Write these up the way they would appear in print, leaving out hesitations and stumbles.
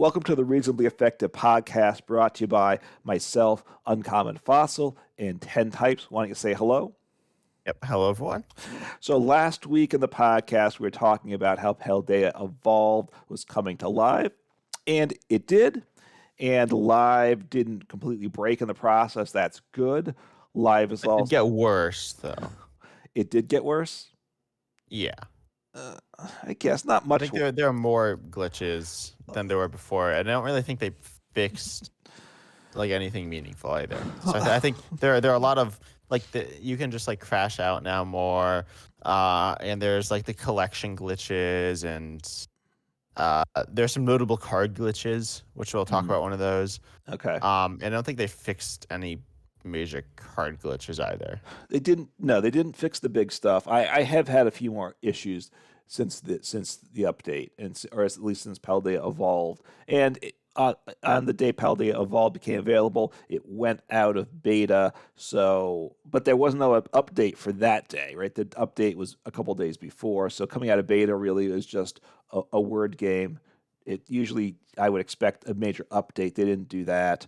Welcome to the Reasonably Effective podcast brought to you by myself, Uncommon Fossil, and 10 Types. Why don't you say hello? Yep. Hello, everyone. So last week in the podcast, we were talking about how Paldea Evolved was coming to live, and it did. And live didn't completely break in the process. That's good. Live is It did also... get worse, though. It did get worse? Yeah. I guess not I much. think there are more glitches than there were before, and I don't really think they fixed like anything meaningful either. So I think there are a lot of you can just like crash out now more, and there's like the collection glitches, and there's some notable card glitches, which we'll talk about one of those. Okay. And I don't think they fixed any major card glitches either. They didn't fix the big stuff. I have had a few more issues since the update, or at least since Paldea Evolved. And on the day Paldea Evolved became available, it went out of beta. But there was no update for that day, right? The update was a couple days before. So coming out of beta really is just a word game. It usually, I would expect a major update. They didn't do that.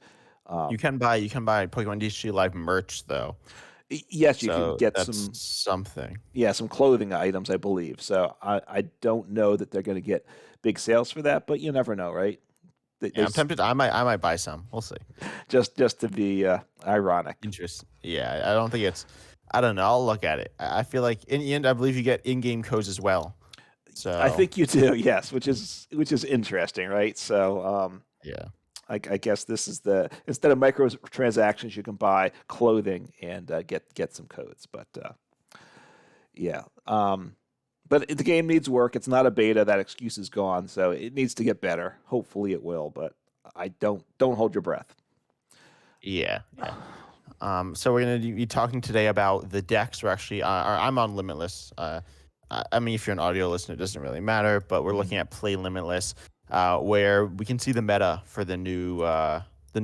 You can buy Pokemon DHG Live merch though. Yes, you can get something. Yeah, some clothing items, I believe. So I don't know that they're going to get big sales for that, but you never know, right? I'm tempted. I might buy some. We'll see. Just to be ironic. Interesting. Yeah, I don't think it's. I don't know. I'll look at it. I feel like in the end, I believe you get in-game codes as well. So I think you do. Yes, which is interesting, right? So yeah. I guess this is instead of microtransactions, you can buy clothing and get some codes. But yeah, but the game needs work. It's not a beta. That excuse is gone, so it needs to get better. Hopefully, it will. But I don't hold your breath. Yeah. So we're gonna be talking today about the decks. We're actually, I'm on Limitless. I mean, if you're an audio listener, it doesn't really matter. But we're looking at Play Limitless. Where we can see the meta for the new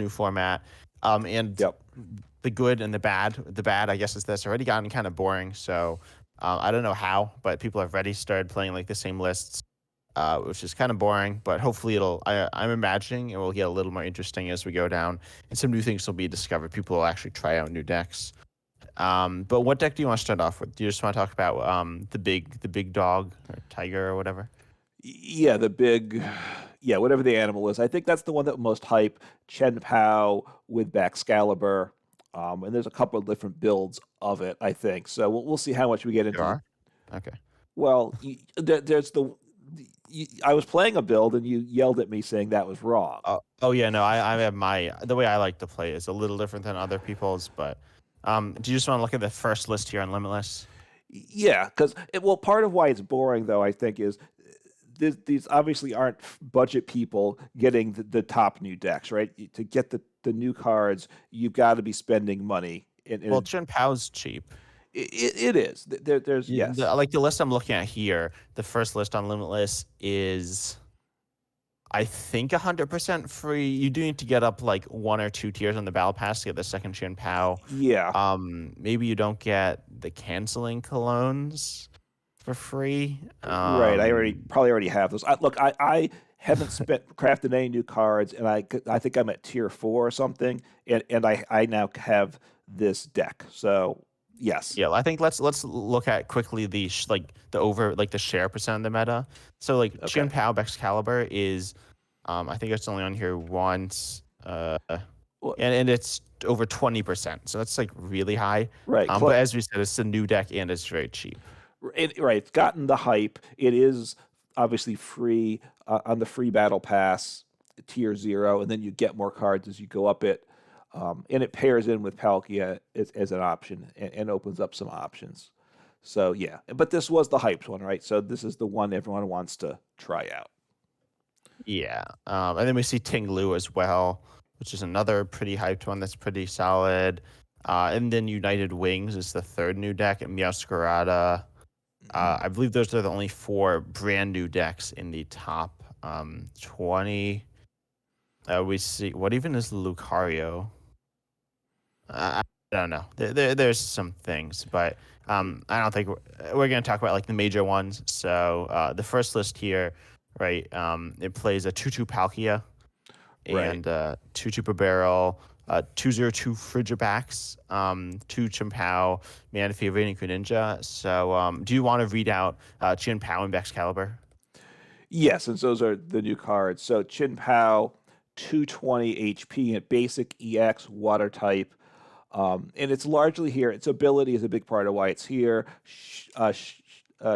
format, and the good and the bad. The bad, I guess, is that's already gotten kind of boring. So I don't know how, but people have already started playing like the same lists, which is kind of boring. But hopefully I'm imagining it will get a little more interesting as we go down, and some new things will be discovered. People will actually try out new decks. But what deck do you want to start off with? Do you just want to talk about the big dog or tiger or whatever? Yeah, whatever the animal is. I think that's the one that most hype. Chen Pao with Baxcalibur, and there's a couple of different builds of it, I think. So we'll see how much we get into. There are? Okay. Well, there's I was playing a build, and you yelled at me saying that was wrong. Oh yeah, no, I have the way I like to play is a little different than other people's, but do you just want to look at the first list here on Limitless? Yeah, because part of why it's boring, though, I think, is these obviously aren't budget people getting the top new decks, right? To get the new cards, you've got to be spending money. Well, Chen Pao's cheap. It is. There's yes. Like the list I'm looking at here, the first list on Limitless is, I think, 100% free. You do need to get up like 1 or 2 tiers on the Battle Pass to get the second Chen Pao. Yeah. Maybe you don't get the canceling colognes for free. Right. I probably already have those. I haven't crafted any new cards, and I think I'm at tier 4 or something, and I now have this deck. So yes. Yeah, I think let's look at quickly the share percent of the meta. So like Chen Pao Baxcalibur is, I think it's only on here once, and it's over 20%. So that's like really high. Right. But as we said, it's a new deck and it's very cheap. Right. It's gotten the hype. It is obviously free on the free battle pass, tier 0, and then you get more cards as you go up it. And it pairs in with Palkia as an option and opens up some options. So yeah, but this was the hyped one, right? So this is the one everyone wants to try out. Yeah. And then we see Ting Lu as well, which is another pretty hyped one that's pretty solid. And then United Wings is the third new deck, and Meowscarada. I believe those are the only 4 brand new decks in the top 20. We see, what even is Lucario? I don't know. There's some things, but I don't think we're going to talk about like the major ones. So the first list here, right? It plays a 2/2 Palkia Right. and 2 Barrel, 202 Frigibax, 2 Chimpao, Man Favorite, and Greninja. So do you want to read out Chimpao and Excalibur? Yes, since those are the new cards. So Chin Pao, 220 HP and basic EX water type. And it's largely here. Its ability is a big part of why it's here.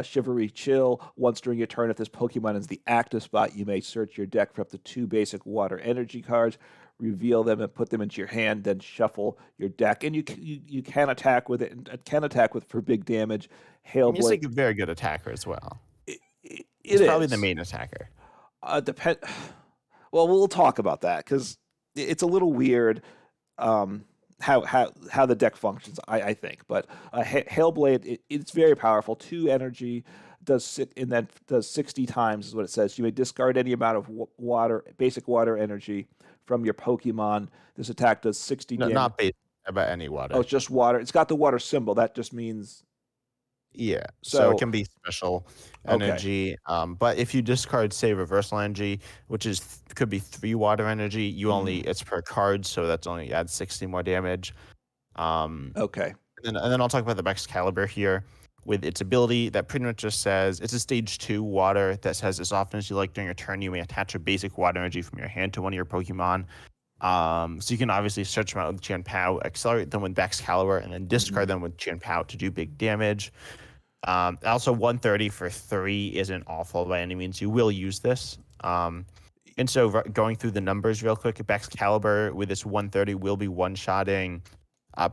Shivery Chill. Once during your turn, if this Pokemon is the active spot, you may search your deck for up to 2 basic water energy cards, reveal them and put them into your hand, then shuffle your deck. And you can attack with it, and can attack with for big damage. I mean, it's Hailblade. like a very good attacker as well. It It's probably the is. main attacker. Depend. Well, we'll talk about that because it's a little weird how the deck functions. I think, but Hailblade it's very powerful. 2 energy and then does 60 times is what it says. You may discard any amount of water, basic water energy from your Pokemon. This attack does 60 No, damage. not based about any Oh, water. it's just water. It's got the water symbol. That just means Yeah, so it so. can be special Okay. energy. But if you discard, say, reversal energy, which is could be 3 water energy, you only Mhm. it's per card, so that's only adds 60 more damage. Um, Okay. and then I'll talk about the Excalibur here with its ability that pretty much just says it's a stage 2 water that says as often as you like during your turn, you may attach a basic water energy from your hand to one of your Pokemon. So you can obviously search them out with Chien-Pao, accelerate them with Excalibur, and then discard Mhm. them with Chien-Pao to do big damage. Also, 130 for 3 isn't awful by any means. You will use this. And so going through the numbers real quick, Excalibur with this 130 will be one-shotting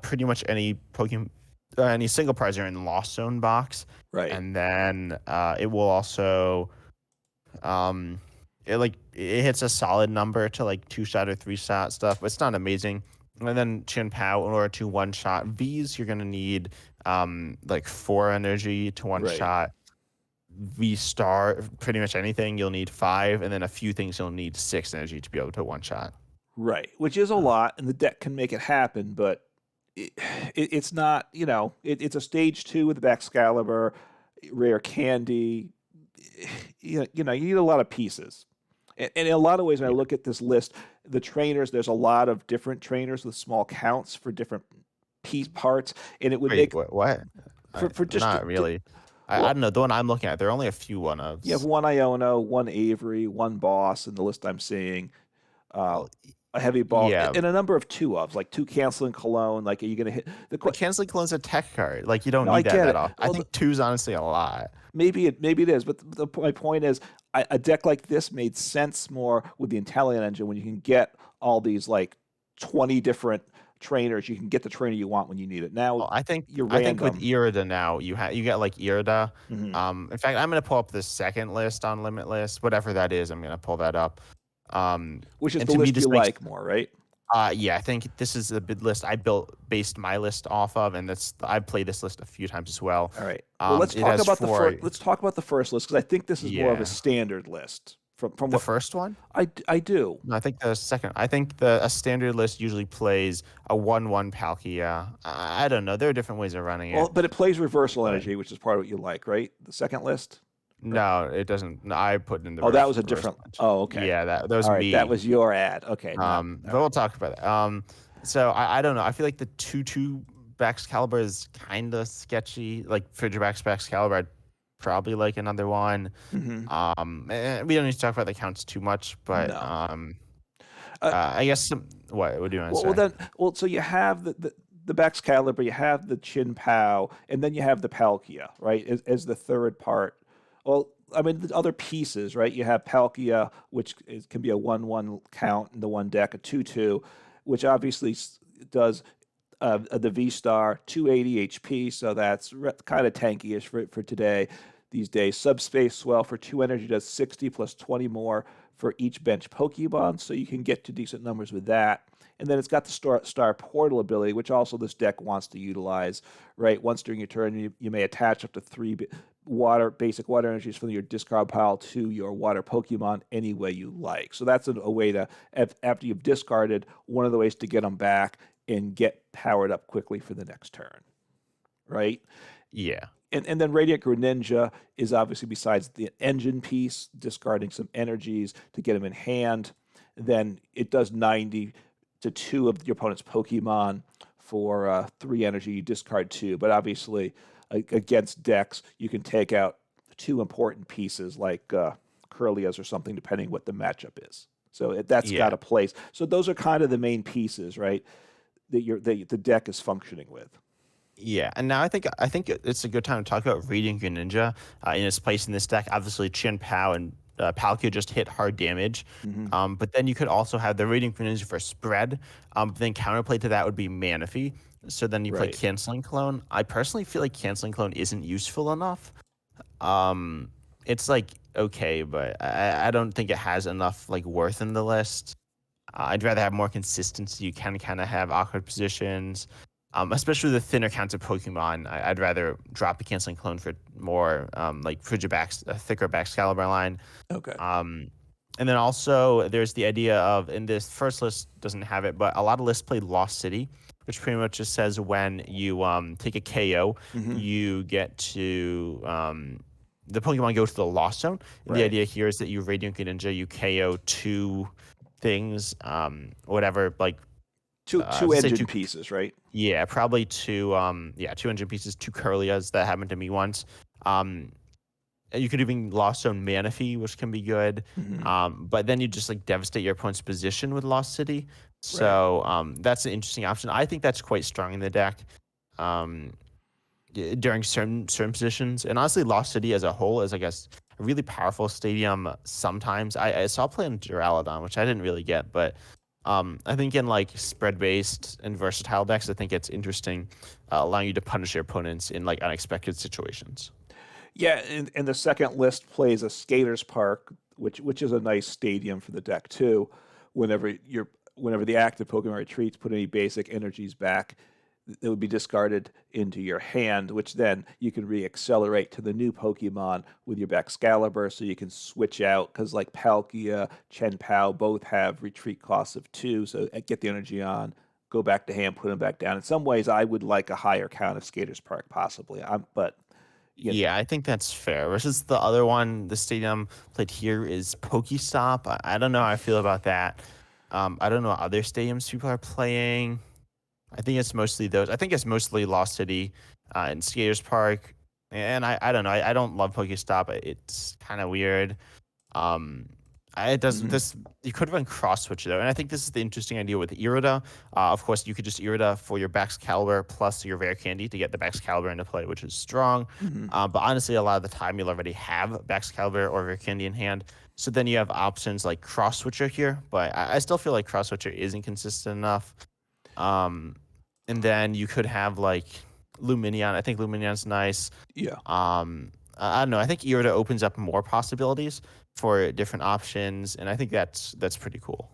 pretty much any Pokemon, any single prizer in the Lost Zone box. Right. And then it will also, um, it hits a solid number to like 2-shot or 3-shot stuff, but it's not amazing. And then Chin Pao, in order to one-shot V's, you're gonna need like 4 energy to Right. one-shot. V star, pretty much anything you'll need 5, and then a few things you'll need 6 energy to be able to one-shot. Right, which is a lot, and the deck can make it happen, but it, it's not, it's a stage two with the Excalibur, rare candy. You need a lot of pieces. And in a lot of ways, when I Yeah. look at this list, the trainers, there's a lot of different trainers with small counts for different piece parts, and it would Wait, make what? for just Not really. I well, don't know. The one I'm looking at, there are only a few one you have ofs. one Iono, one Avery, one Boss in the list I'm seeing. Uh, Well, a heavy ball, yeah, and a number of two ofs, like two canceling cologne. Like, are you going to hit the? but canceling clone's a tech card. Like you don't No, I need that get that it. often. I Well, think two's honestly a lot. maybe it is, but my point is, a deck like this made sense more with the Intellion engine when you can get all these like 20 different trainers. You can get the trainer you want when you need it. Now Well, I think you're I think with random, Irida now you get like Irida. hmm In fact, I'm gonna pull up the second list on Limitless, whatever that is. I'm gonna pull that up. Um, which is and the to me, list you this makes like more, right? yeah, I think this is a bid list I based my list off of, and I've played this list a few times as well. All right. Well, let's It talk has about the 4. first. Let's talk about the first list because I think this is more of a Yeah, standard list from the what first one. I do. No, I think the second. I think a standard list usually plays a 1/1 Palkia. I don't know. There are different ways of running Well, it, but it plays reversal but energy, which is part of what you like, right? The second list. Or- no, it doesn't. No, I put in the Oh, that was a reverse different. lunch. Oh, okay. Yeah, that was All right, that me. was your ad. Okay, now, all But we'll right. talk about that. So I don't know. I feel like the 2/2 Excalibur is kind of sketchy. Like Frigibax Excalibur, I'd probably like another one. hmm We don't need to talk about the counts too much, but No. Uh, I guess what do you want to well, say? then, so you have the Bex Caliber, you have the Chin Pao, and then you have the Palkia, right? As the third part. Well, I mean, the other pieces, right? You have Palkia, which can be a 1/1 count in the one deck, a 2/2, which obviously does the V Star 280 HP, so that's kind of tanky-ish for today. These days, Subspace Swell for 2 energy does 60 plus 20 more for each bench Pokemon, so you can get to decent numbers with that. And then it's got the Star Portal ability, which also this deck wants to utilize, right? Once during your turn, you may attach up to 3 basic water energies from your discard pile to your water Pokemon any way you like. So that's a way to, after you've discarded, one of the ways to get them back and get powered up quickly for the next turn, right? Yeah. And then Radiant Greninja is obviously, besides the engine piece, discarding some energies to get them in hand. then it does 90 to 2 of your opponent's Pokemon for 3 energy. You discard 2, but obviously against decks, you can take out 2 important pieces like Curlias or something, depending what the matchup is. So that's got Yeah. a place. So those are kind of the main pieces, right? That the deck is functioning with. Yeah, and now I think it's a good time to talk about Radiant Greninja in its place in this deck. Obviously, Chin Pao and Palkia just hit hard damage, Hmm. but then you could also have the Radiant Greninja for spread. But then counterplay to that would be Manaphy. So then you play Right. Canceling Clone. I personally feel like Canceling Clone isn't useful enough. Um, it's like okay, but I don't think it has enough like worth in the list. I'd rather have more consistency. You can kind of have awkward positions, especially the thinner counts of Pokemon. I'd rather drop the Canceling Clone for more like Frigibax, a thicker Baxcalibur line. Okay. Um, and then also there's the idea of, in this first list doesn't have it, but a lot of lists play Lost City, which pretty much just says when you take a KO, Hmm. you get to the Pokemon go to the Lost Zone. And the Right. idea here is that you Radiant Greninja, you KO 2 things, whatever, like Two say engine two, pieces, right? yeah, probably two engine pieces, 2 Curlias. That happened to me once. Um, you could even Lost Zone Manaphy, which can be good. Hmm. But then you just like devastate your opponent's position with Lost City. Right. So that's an interesting option. I think that's quite strong in the deck. Um, during certain positions, and honestly, Lost City as a whole is, I guess, a really powerful stadium. Sometimes I saw play in Duraludon, which I didn't really get, but I think in like spread based and versatile decks, I think it's interesting, allowing you to punish your opponents in like unexpected situations. Yeah, and the second list plays a skaters park, which is a nice stadium for the deck too. Whenever the active Pokemon retreats, put any basic energies back that would be discarded into your hand, which then you can re-accelerate to the new Pokemon with your Baxcalibur, so you can switch out because like Palkia, Chen Pao both have retreat costs of 2, so get the energy on, go back to hand, put them back down. In some ways, I would like a higher count of skaters park possibly. But you know, Yeah, I think that's fair. Versus the other one, the stadium played here is Pokestop. I don't know how I feel about that. I don't know what other stadiums people are playing. I think it's mostly those. I think it's mostly Lost City and Skaters Park. And I don't know. I don't love Pokestop. It's kind of weird. Um, it does mhm, this. You could run cross switch though, and I think this is the interesting idea with Irida. Of course, you could just Irida for your Baxcalibur plus your Rare Candy to get the Baxcalibur into play, which is strong. mhm. But honestly, a lot of the time you'll already have Baxcalibur or Rare Candy in hand, so then you have options like cross switcher here. But I still feel like cross switcher isn't consistent enough. Um, and then you could have like Luminion. I think Luminion's nice. Yeah. I don't know. I think Irida opens up more possibilities for different options, and I think that's pretty cool.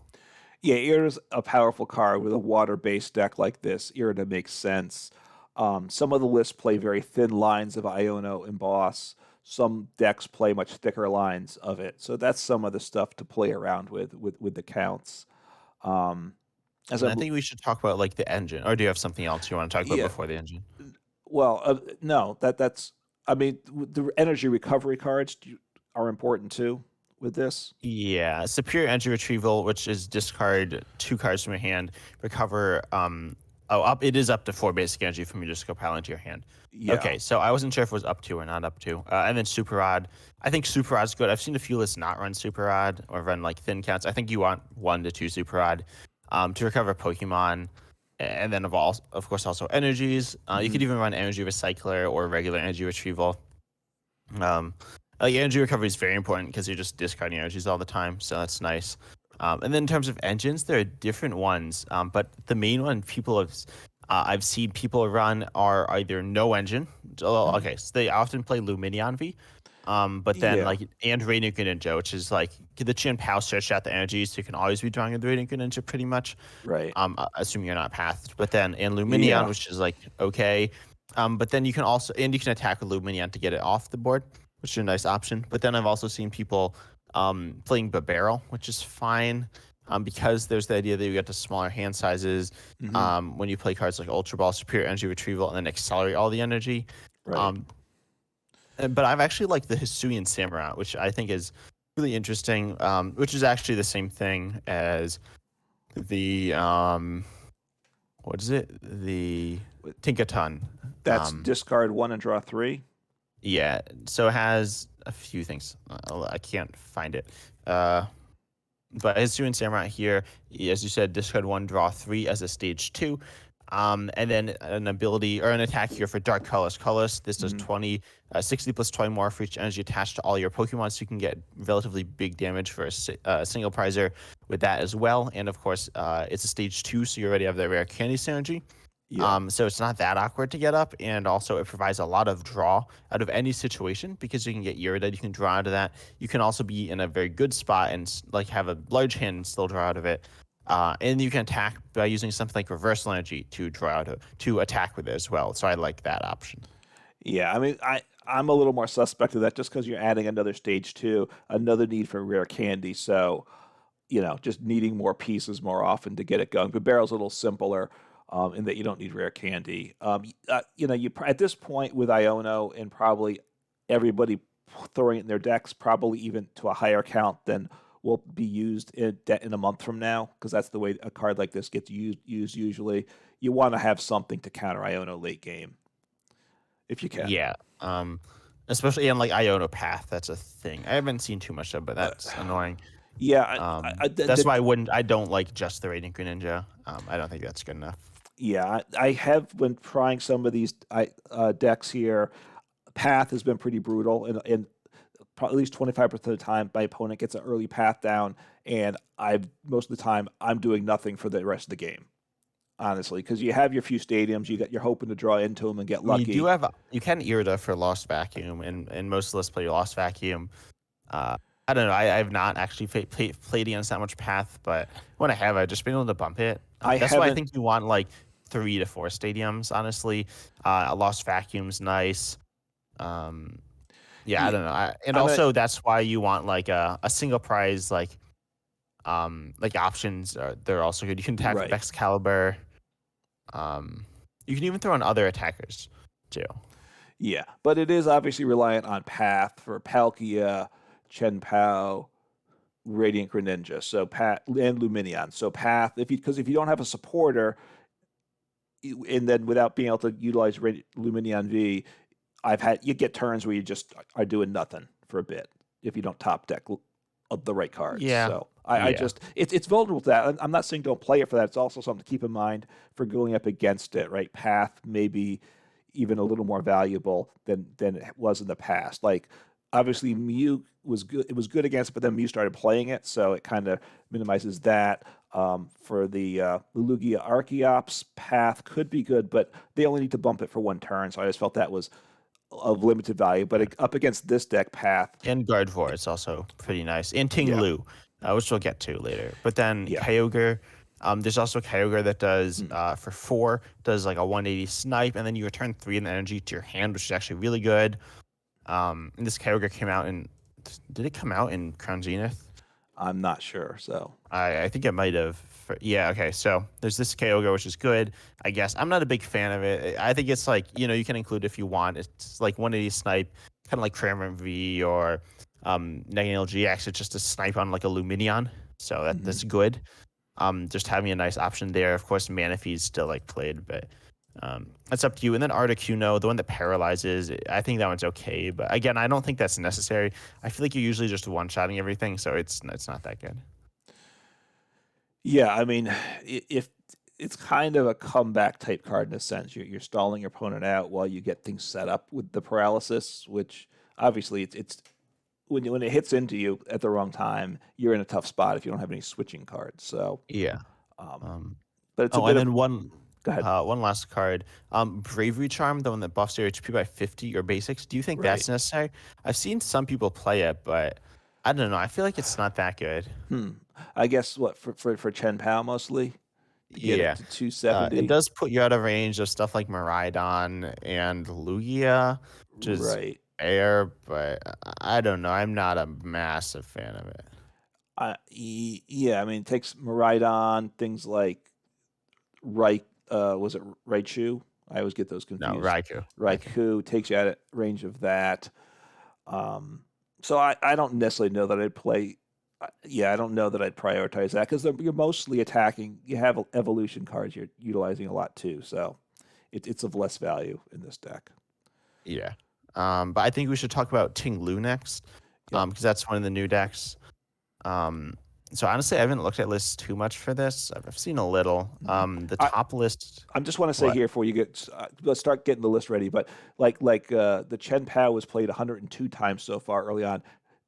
Yeah, Ira's a powerful card with a water-based deck like this. Irida makes sense. Some of the lists play very thin lines of Iono and Boss. Some decks play much thicker lines of it. So that's some of the stuff to play around with the counts. Um, as And I'm I think we should talk about like the engine. Or do you have something else you want to talk about Yeah, before the engine? well, no, that's I mean the energy recovery cards are important too with this. Yeah, superior energy retrieval, which is discard 2 cards from your hand, recover up it is up to 4 basic energy from your disco pile into your hand. Yeah. Okay, so I wasn't sure if it was up to or not up to. And then super rod. I think super rod's good. I've seen a few lists not run super rod or run like thin counts. I think you want 1 to 2 super rod to recover Pokemon. And then of course also energies. You Hmm. could even run energy recycler or regular energy retrieval. Um, energy recovery is very important because you're just discarding energies all the time, so that's nice. And then in terms of engines, there are different ones, but the main one I've seen people run are either no engine. Hmm. Okay, so they often play Luminion V, but then Yeah. like and Radiant Greninja, which is like the Chin Pao stretch out the energies, so you can always be drawing a Radiant Greninja pretty much. Right. Assuming you're not pathed. But then in Luminion, Yeah. which is like okay. But then you can also and you can attack with Luminion to get it off the board, which is a nice option. But then I've also seen people playing Barrel, which is fine. Because there's the idea that you get the smaller hand sizes Hmm. when you play cards like Ultra Ball, Superior Energy Retrieval, and then accelerate all the energy. Right. Um, but I've actually liked the Hisuian Samurai, which I think is really interesting. Which is actually the same thing as the what is it? The With- Tinkaton. That's Um, discard one and draw three. yeah. So it has a few things. I can't find it. Uh, But as doing Samurai here, as you said, discard one, draw three as a stage two. And then an ability or an attack here for Dark Colors. Colors, this does Mhm. 20, 60 plus 20 more for each energy attached to all your Pokemon, so you can get relatively big damage for a single prizer with that as well. And of course, it's a stage two, so you already have the rare candy synergy. Yeah. So it's not that awkward to get up, and also it provides a lot of draw out of any situation because you can get Irided, you can draw out of that. You can also be in a very good spot and like have a large hand and still draw out of it. And you can attack by using something like Reversal Energy to draw out to attack with it as well. So I like that option. Yeah, I mean, I'm a little more suspect of that just because you're adding another stage two, another need for rare candy. So, just needing more pieces more often to get it going. But Barrel's a little simpler in that you don't need rare candy. At this point with Iono and probably everybody throwing it in their decks, probably even to a higher count than will be used in a month from now, because that's the way a card like this gets used usually. You want to have something to counter Iono late game if you can. Yeah. Especially in like Iona Path, that's a thing. I haven't seen too much of, but Uh, that's annoying. yeah, That's why I don't like just the Radiant Green Ninja. I don't think that's good enough. yeah, I have been trying some of these decks here. Path has been pretty brutal, and at least 25% of the time, my opponent gets an early path down, and most of the time I'm doing nothing for the rest of the game, honestly, because you have your few stadiums, you're hoping to draw into them and get I mean, lucky. you can Irida for Lost Vacuum, and most of us play Lost Vacuum. Uh, I don't know. I have not actually played against that much Path, but when I have, I've just been able to bump it. I That's why I haven't, think you want like 3 to 4 stadiums. Honestly, a Lost Vacuum's nice. Um, yeah, I yeah, don't know. And I'm gonna, also that's why you want like a single prize like options. They're also good. You can attack with right. Excalibur. Um, you can even throw in other attackers too. Yeah, but it is obviously reliant on path for Palkia, Chen Pao, Radiant Greninja, so Path and Luminion. So Path, because if you don't have a supporter, and then without being able to utilize Luminion V, you get turns where you just are doing nothing for a bit if you don't top deck of the right cards. Yeah, So I yeah. just it's vulnerable to that. I'm not saying don't play it for that. It's also something to keep in mind for going up against it. Right, path maybe even a little more valuable than it was in the past. Like obviously Mew was good. It was good against it, but then Mew started playing it, so it kind of minimizes that. For the Lugia Archeops path could be good, but they only need to bump it for one turn. So I just felt that was of limited value. But up against this deck path, And Gardevoir is also pretty nice. And Ting yeah, Lu, which we'll get to later. But then yeah, Kyogre, there's also Kyogre that does mm, for 4 does like a 180 snipe, and then you return 3 in the energy to your hand, which is actually really good. And this Kyogre came out in did it come out in Crown Zenith? I'm not sure. So I think it might have. Yeah, okay. So there's this Kyogre, which is good. I guess I'm not a big fan of it. I think it's like you can include if you want. It's like 180 snipe, kind of like Cramorant V or Negative GX. It's just a snipe on like a Luminion, so mhm. that's good. Just having a nice option there. Of course, Manaphy's still like played, but that's up to you. And then Articuno, the one that paralyzes, I think that one's okay. But again, I don't think that's necessary. I feel like you're usually just one-shotting everything, so it's not that good. Yeah, I mean, if it's kind of a comeback type card in a sense, you're stalling your opponent out while you get things set up with the paralysis, which obviously it's when it hits into you at the wrong time, you're in a tough spot if you don't have any switching cards. So, Yeah. um, Um, but it's a oh, bit and of then go ahead. one last card. Bravery Charm, the one that buffs your HP by 50 or basics. Do you think Right. that's necessary? I've seen some people play it, but I don't know. I feel like it's not that good. Hmm. I guess what for Chen Pao mostly to get it Yeah. to It 270. does put you out of range of stuff like Miraidon and Lugia, which is Right. air, but I don't know. I'm not a massive fan of it. Yeah, I mean, it takes Miraidon, things like was it Raichu? I always get those No, confused. Raikou. Raikou. Raikou takes you out of range of that. Um, So I don't necessarily know that I'd play. Yeah, I don't know that I'd prioritize that because you're mostly attacking. You have evolution cards you're utilizing a lot too, so it's of less value in this deck. Yeah. But I think we should talk about Ting Lu next, Yep. because that's one of the new decks. Um, so honestly, I haven't looked at lists too much for this. I've seen a little. Mhm. The I top list. I just want to say What? here before you get let's start getting the list ready. But the Chen Pao was played 102 times so far early on.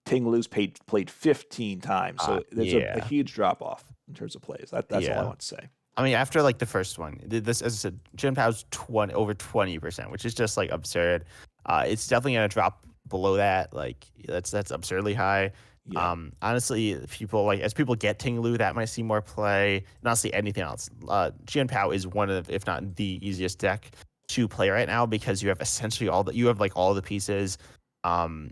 Ting Lu's played 15 times, so there's a Yeah, huge drop off in terms of plays. That's all I yeah. want to say. I mean, after like the first one, this as I said, Jim Powell's 20%, which is just like absurd. It's definitely gonna drop below that. Like that's absurdly high. Yeah. Honestly, people like as people get Ting Lu, that might see more play. Not see anything else. Jian Pao is one of, if not the easiest deck to play right now because you have essentially you have like all the pieces. Um,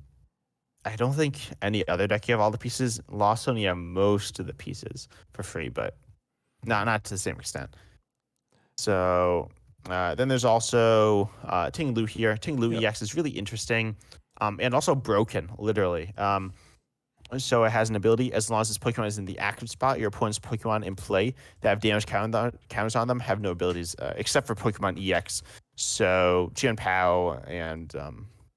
I don't think any other deck you have all the pieces. Lost only have most of the pieces for free, but not to the same extent. So then there's also Ting Lu here. Ting Lu Yep. EX is really interesting and also broken, literally. So it has an ability as long as this Pokemon is in the active spot, your opponent's Pokemon in play that have damage counters on them have no abilities except for Pokemon EX. So Jian Pao and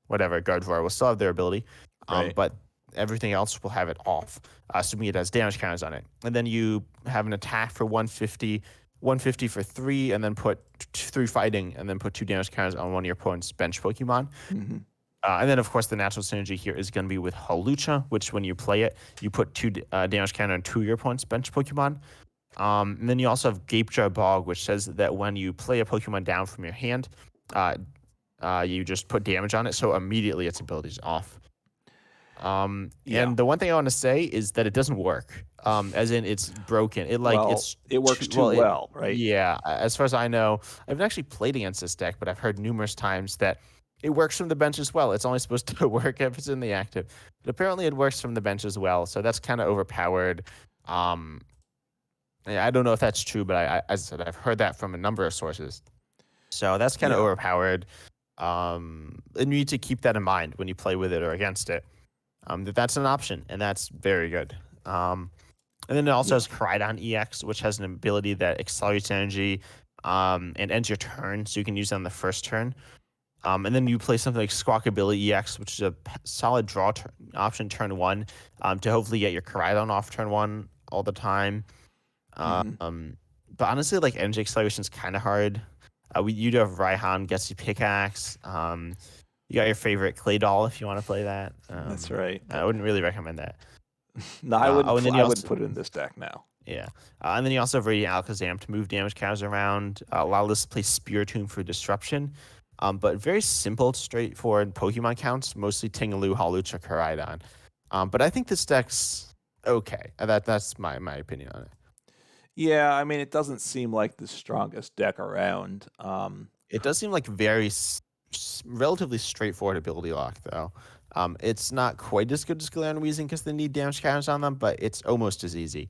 whatever Gardevoir will still have their ability, Right. but everything else will have it off. Assuming it has damage counters on it. And then you have an attack for 150, 150 for 3, and then put 3 fighting, and then put 2 damage counters on one of your opponent's bench Pokemon. Hmm. And then, of course, the natural synergy here is going to be with Hawlucha, which when you play it, you put 2 damage counter on 2 of your opponent's bench Pokemon. And then you also have Gapejar Bog, which says that when you play a Pokemon down from your hand, uh, you just put damage on it, so immediately its ability is off. Yeah. And the one thing I want to say is that it doesn't work. As in, it's broken. Well, it works too well, right? Yeah. As far as I know, I haven't actually played against this deck, but I've heard numerous times that it works from the bench as well. It's only supposed to work if it's in the active, but apparently it works from the bench as well. So that's kind of overpowered. Um, yeah, I don't know if that's true, but as I said, I've heard that from a number of sources. So that's kind of Yeah. overpowered. And you need to keep that in mind when you play with it or against it. That's an option, and that's very good. And then it also Yeah. has Koraidon EX, which has an ability that accelerates energy and ends your turn, so you can use it on the first turn. And then you play something like Squawkabilly EX, which is a solid draw option turn 1 to hopefully get your Koraidon off turn 1 all the time. Hmm. But honestly, like energy acceleration is kind of hard. You do have Raihan, Getsy Pickaxe. You got your favorite Clay Doll if you want to play that. That's right. I wouldn't really recommend that. No, I wouldn't. And then I wouldn't put it in this deck now. yeah. And then you also have Radiant Alakazam to move damage counters around. Allow this to play Spiritomb for disruption. But very simple, straightforward Pokemon counts, mostly Tingaloo, Hawlucha, Koraidon. But I think this deck's okay. That's my opinion on it. Yeah, I mean, it doesn't seem like the strongest deck around. It does seem like very relatively straightforward ability lock, though. It's not quite as good as Galarian Weezing because they need damage counters on them, but it's almost as easy.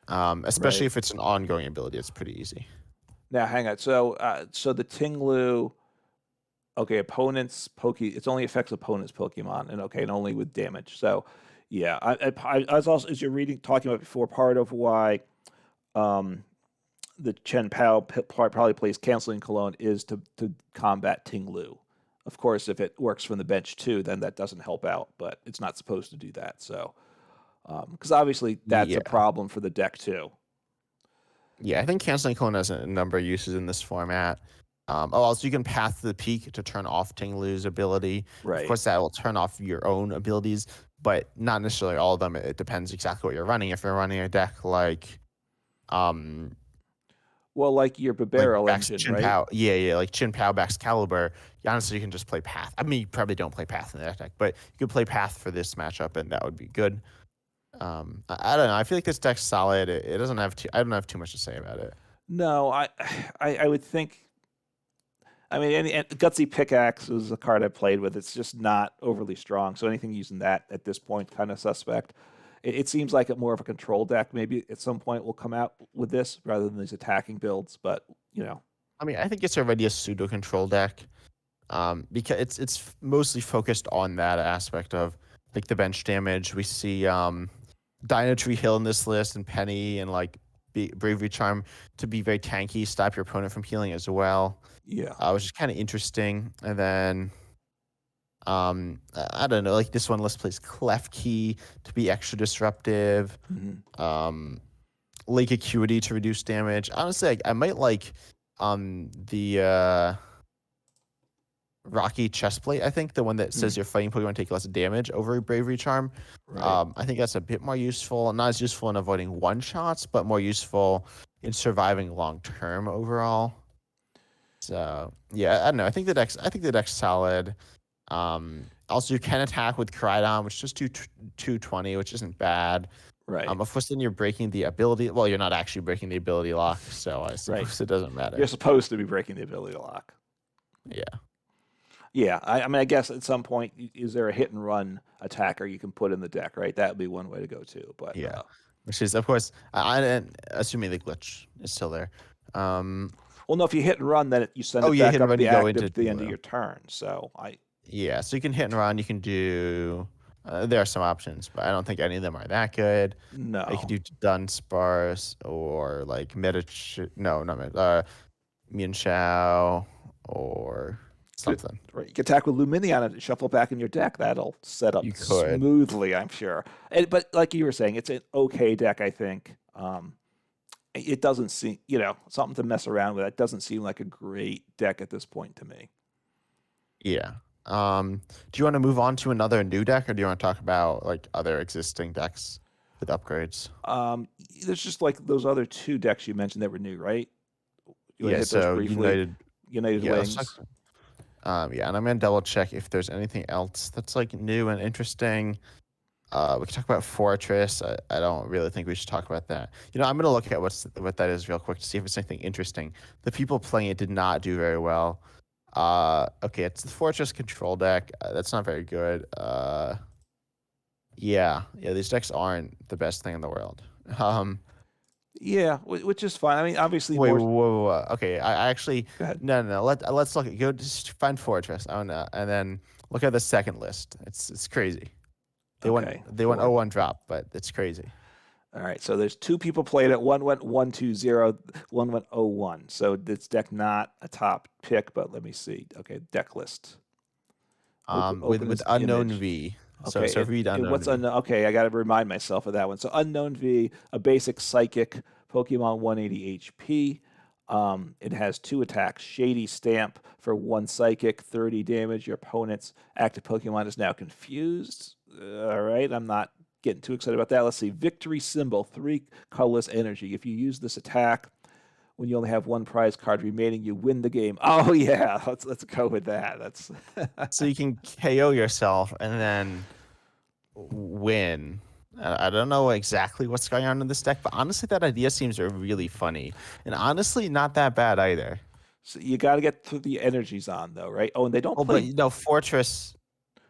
Especially Right. if it's an ongoing ability, it's pretty easy. Now, hang on. So the Tinglu, okay, opponents it only affects opponents' Pokemon, and only with damage. So, yeah, I was also, as you're talking about before, part of why um, the Chen Pao probably plays Canceling Cologne is to combat Tinglu. Of course, if it works from the bench too, then that doesn't help out, but it's not supposed to do that. So, because obviously that's Yeah. a problem for the deck too. Yeah, I think Canceling Clone has a number of uses in this format. Also, you can path the peak to turn off Tinglu's ability. Right. Of course, that will turn off your own abilities, but not necessarily all of them. It depends exactly what you're running. If you're running a deck like, Well, like your Babero engine, Chin right? Pao, yeah, like Chin Pao backs Caliber. Honestly, you can just play Path. I mean, you probably don't play Path in that deck, but you could play Path for this matchup, and that would be good. I don't know. I feel like this deck's solid. It doesn't have I don't have too much to say about it. No, I would think. I mean, and Gutsy Pickaxe is a card I played with. It's just not overly strong. So anything using that at this point, kind of suspect. It seems like more of a control deck. Maybe at some point we'll come out with this rather than these attacking builds. But I mean, I think it's already a pseudo control deck, because it's mostly focused on that aspect of like the bench damage. We see Dino Tree Hill in this list, and Penny and like Bravery Charm to be very tanky, stop your opponent from healing as well. Yeah. Which is kind of interesting. And then I don't know, like this one list plays Clef Key to be extra disruptive. Lake Acuity to reduce damage. Honestly, I might like the Rocky Chestplate. I think the one that says your fighting Pokemon take less damage over Bravery Charm. Right. I think that's a bit more useful. Not as useful in avoiding one shots, but more useful in surviving long term overall. So yeah, I don't know. I think the deck's solid. Also, you can attack with Koraidon, which is just 220, which isn't bad. Right. Of course, then you're breaking the ability. Well, you're not actually breaking the ability lock, so I suppose it doesn't matter. You're supposed to be breaking the ability lock. Yeah. Yeah. I mean, I guess at some point, is there a hit and run attacker you can put in the deck, right? That would be one way to go too. But yeah, which is, of course, assuming the glitch is still there. Well, no, if you hit and run, then you send it back up the active at the end of your turn. So Yeah, so you can hit and run. You can do. There are some options, but I don't think any of them are that good. No. You can do Dunsparce or like no, not Meta. Mienshao or something. Right. You can attack with Lumineon and shuffle back in your deck. That'll set up smoothly, I'm sure. But like you were saying, it's an okay deck, I think. It doesn't seem, something to mess around with. It doesn't seem like a great deck at this point to me. Yeah. Do you want to move on to another new deck, or do you want to talk about like other existing decks with upgrades? There's just like those other two decks you mentioned that were new, right? So United Wings. Yeah, and I'm gonna double check if there's anything else that's like new and interesting. We can talk about Fortress. I don't really think we should talk about that. I'm gonna look at what that is real quick to see if it's anything interesting. The people playing it did not do very well. Okay, it's the Fortress control deck. That's not very good. Yeah, these decks aren't the best thing in the world. Yeah, which is fine. I mean, obviously. Whoa. Okay, I actually. Go ahead. No. Let's look. Go just find Fortress. And then look at the second list. It's crazy. They went 0-1 drop, but it's crazy. All right, so there's two people played it. One went 1-2-0, one went 0-1. So this deck not a top pick, but let me see. Okay, deck list. With Unown V. Okay, so read Unown V. Okay, I got to remind myself of that one. So Unown V, a basic psychic Pokemon, 180 HP. It has 2 attacks. Shady Stamp for 1 psychic, 30 damage. Your opponent's active Pokemon is now confused. All right, I'm not getting too excited about that. Let's see. Victory Symbol, 3 colorless energy. If you use this attack when you only have 1 prize card remaining, you win the game. Oh yeah, let's go with that. That's so you can KO yourself and then win. I don't know exactly what's going on in this deck, but honestly, that idea seems really funny, and honestly, not that bad either. So you got to get the energies on though, right? Oh, and they don't play. But Fortress.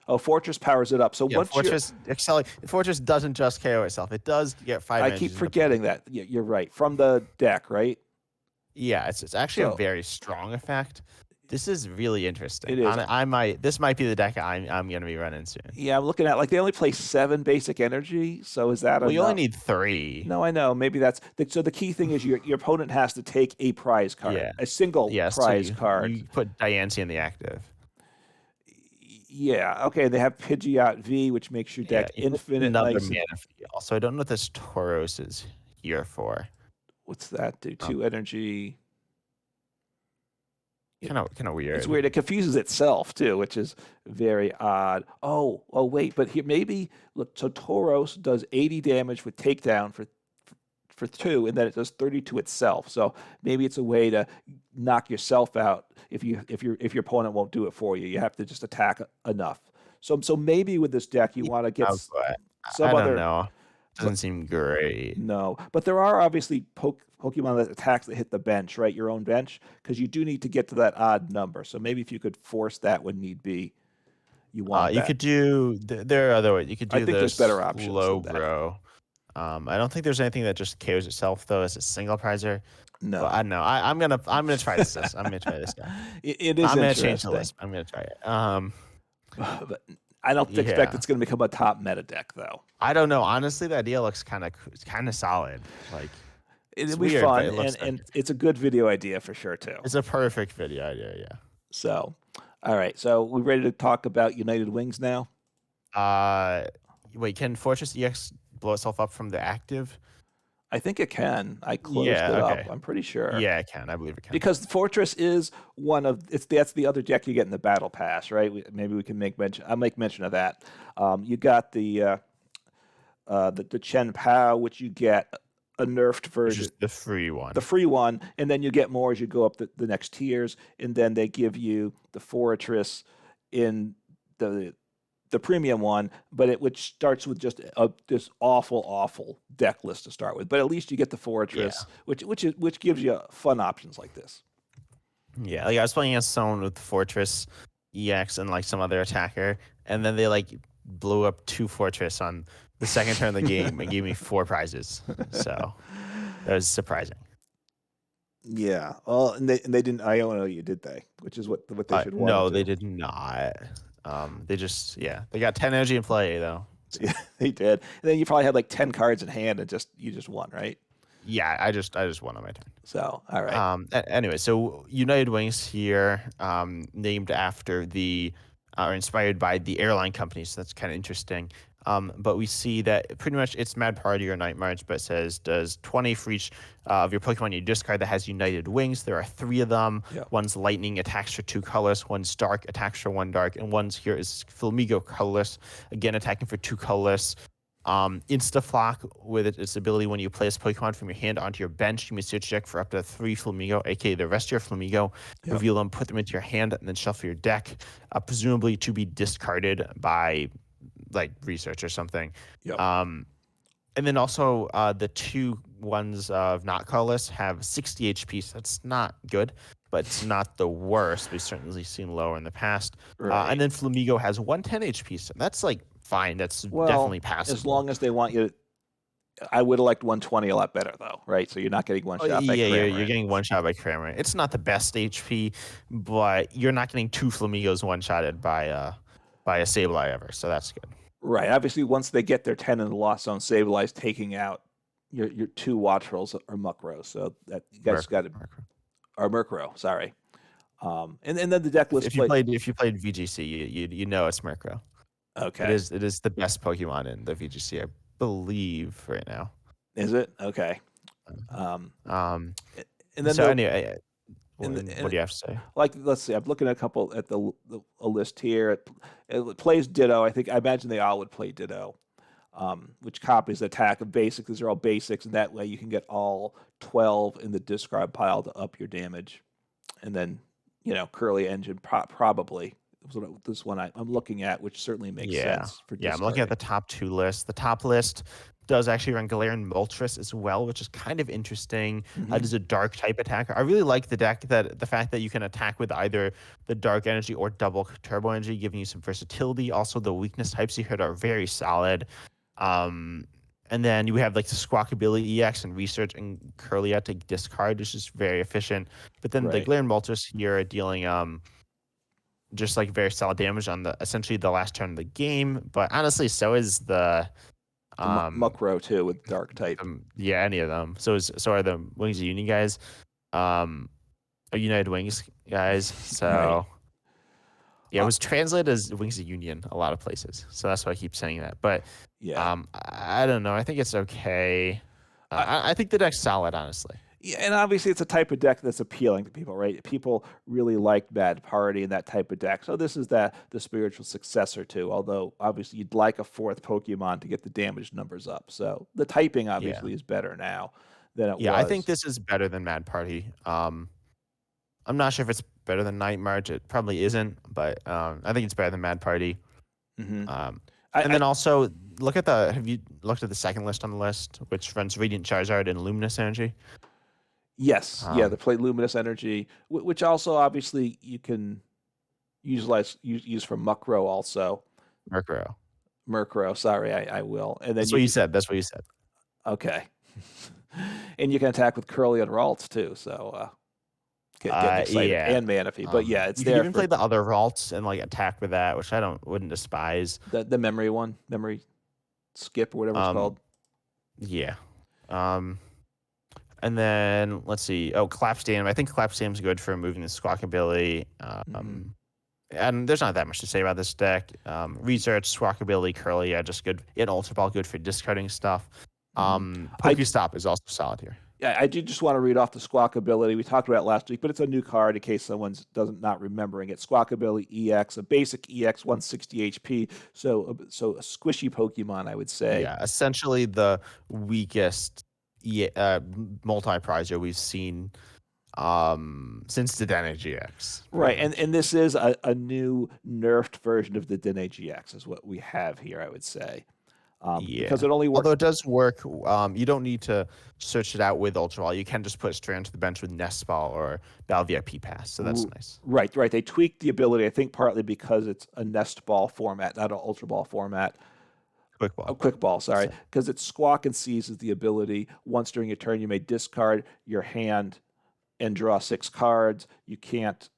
Oh, Fortress powers it up. So once Fortress doesn't just KO itself; it does get 5. I keep forgetting that. Yeah, you're right. From the deck, right? Yeah, it's actually a very strong effect. This is really interesting. It is. This might be the deck I'm going to be running soon. Yeah, I'm looking at they only play 7 basic energy. So is that you only need 3. No, I know. Maybe that's so. The key thing is your opponent has to take a prize card, a single prize card. You put Diancie in the active. Yeah. Okay. They have Pidgeot V, which makes your deck infinite. Another mana fee. Also, I don't know what this Tauros is here for. What's that do? 2 energy. Kind of weird. It's weird. It confuses itself too, which is very odd. Oh, wait, but here maybe look. So Tauros does 80 damage with takedown for 2, and then it does 30 to itself. So maybe it's a way to knock yourself out if your opponent won't do it for you. You have to just attack enough. So maybe with this deck you want to get some I other. Don't know. Doesn't seem great. No, but there are obviously Pokemon that attacks that hit the bench, right? Your own bench, because you do need to get to that odd number. So maybe if you could force that when need be, you want. You could do. There are other ways. You could do. I think there's better options. Slowbro. I don't think there's anything that just KOs itself though as a single prizer. No, but I don't know. I'm gonna try this. I'm gonna try this guy. It is. I'm gonna change the list. I'm gonna try it. But I don't expect Yeah. it's going to become a top meta deck though. I don't know. Honestly, the idea looks kind of solid. Like It'll it's be weird, but fun, it looks like and it's a good video idea for sure too. it's a perfect video idea. Yeah. So, all right. So we ready to talk about United Wings now? Uh, Wait, can Fortress EX blow itself up from the active? I think it can. I closed Yeah. it up. Okay. I'm pretty sure. Yeah, it can. I believe it can. Because Fortress is one of that's the other deck you get in the battle pass, right? Maybe we can make mention. I'll make mention of that. You got the Chen Pao, which you get a nerfed It's version, just the free one. the free one, and then you get more as you go up the next tiers, and then they give you the Fortress in the premium one, but which starts with just this awful deck list to start with. But at least you get the Yeah. Fortress, which gives you fun options like this. Yeah. Like I was playing against someone with Fortress EX and like some other attacker, and then they like blew up 2 Fortress on the second turn of the game and gave me 4 prizes. So that was surprising. Yeah. Well, and they didn't. I don't know you did they, which is what they should want No, to they do. did not. They just they got 10 energy in play though. So, Yeah, they did. And then you probably had like 10 cards in hand and you just won, right? yeah, I just won on my turn. So, all right. Anyway, so United Wings here, named after or inspired by the airline company, so that's kind of interesting. But we see that pretty much it's Mad Party or Night March, but it says does 20 for each of your Pokemon you discard that has United Wings. There are 3 of them. Yep. One's Lightning, attacks for 2 colorless. One's Dark, attacks for 1 dark. And one's here is Flamigo, colorless. Again, attacking for 2 colorless. Instaflock with its ability when you place Pokemon from your hand onto your bench, you may search deck for up to 3 Flamigo, aka the rest of your Flamigo, Yep. reveal them, put them into your hand, and then shuffle your deck, presumably to be discarded by like research or something. Yep. And then also the 2 ones of not colorless have 60 HP, so that's not good, but it's not the worst. We've certainly seen lower in the past. Right. And then Flamigo has 110 HP, so that's like fine. That's definitely passable. As long as they want you. I would have liked 120 a lot better though, right? So you're not getting one shot by Yeah, Kramer. you're getting one shot by Kramer. It's not the best HP, but you're not getting 2 Flamigos one shotted by a Sableye ever, so that's good. Right. Obviously, once they get their 10 in the Lost Zone, Sableye taking out your 2 Wattrels or Muckrow. So that you guys got it. Or Murkrow, sorry. And then the deck list. If you played VGC, you know it's Murkrow. Okay. It is the best Pokemon in the VGC, I believe, right now. Is it? Okay. And then so anyway, what do you have to say? Like, let's see. I'm looking at a couple at a list here. It plays Ditto. I imagine they all would play Ditto, which copies attack of basics. These are all basics, and that way you can get all 12 in the discard pile to up your damage. And then, Curly Engine probably this one I'm looking at, which certainly makes sense for discarding. Yeah, I'm looking at the top 2 lists. The top list does actually run Galarian Moltres as well, which is kind of interesting. It is a dark type attacker. I really like the deck, the fact that you can attack with either the dark energy or double turbo energy, giving you some versatility. Also, the weakness types you hit are very solid. And then you have like the Squawkabilly EX and Research and Curlia to discard, which is very efficient. But then the Galarian Moltres here are dealing just like very solid damage on essentially the last turn of the game. But honestly, so is the Muckrow too with dark type. Yeah, any of them. So are the Wings of Union guys. Are United Wings guys. So yeah, it was translated as Wings of Union a lot of places. So that's why I keep saying that. But I don't know. I think it's okay. I think the deck's solid, honestly. Yeah, and obviously it's a type of deck that's appealing to people, right? People really like Mad Party and that type of deck. So this is the spiritual successor to, although obviously you'd like a 4th Pokemon to get the damage numbers up. So the typing obviously is better now than it was. Yeah, I think this is better than Mad Party. I'm not sure if it's better than Night March. It probably isn't, but I think it's better than Mad Party. Mm-hmm. And then also have you looked at the second list on the list, which runs Radiant Charizard and Luminous Energy? Yes, they play Luminous Energy, which also obviously you can use for Muckrow also. Murkrow, sorry, I will. And then That's what you said. That's what you said. Okay. And you can attack with Curly and Ralts too, so getting excited, Yeah. and Manaphy. But yeah, it's You could there even for play the other vaults and like attack with that, which wouldn't despise. the memory one, memory skip or whatever it's Um, called. yeah. Um, and then let's see. Oh, Clapstam. I think Clapstam's good for moving the squawk ability. Hmm. And there's not that much to say about this deck. Research, squawk ability, curly, yeah, just good. And ultra ball, good for discarding stuff. Hmm. I Pokestop is also solid here. Yeah, I do just want to read off the Squawk ability. We talked about it last week, but it's a new card in case someone's doesn't not remembering it. Squawk ability EX, a basic EX 160 HP, so a squishy Pokemon, I would say. Yeah, essentially the weakest multi-prizer we've seen since the Den GX. Right, and this is a new nerfed version of the Dene GX is what we have here, I would say. Because Yeah. it only works. Although it does work, you don't need to search it out with Ultra Ball. You can just put it straight onto the bench with Nest Ball or Battle VIP Pass, so that's nice. Right, right. They tweaked the ability, I think, partly because it's a Nest Ball format, not an Ultra Ball format. Quick Ball. Oh, quick ball, sorry. Because it's Squawk and seizes the ability. Once during your turn, you may discard your hand and draw 6 cards. You can't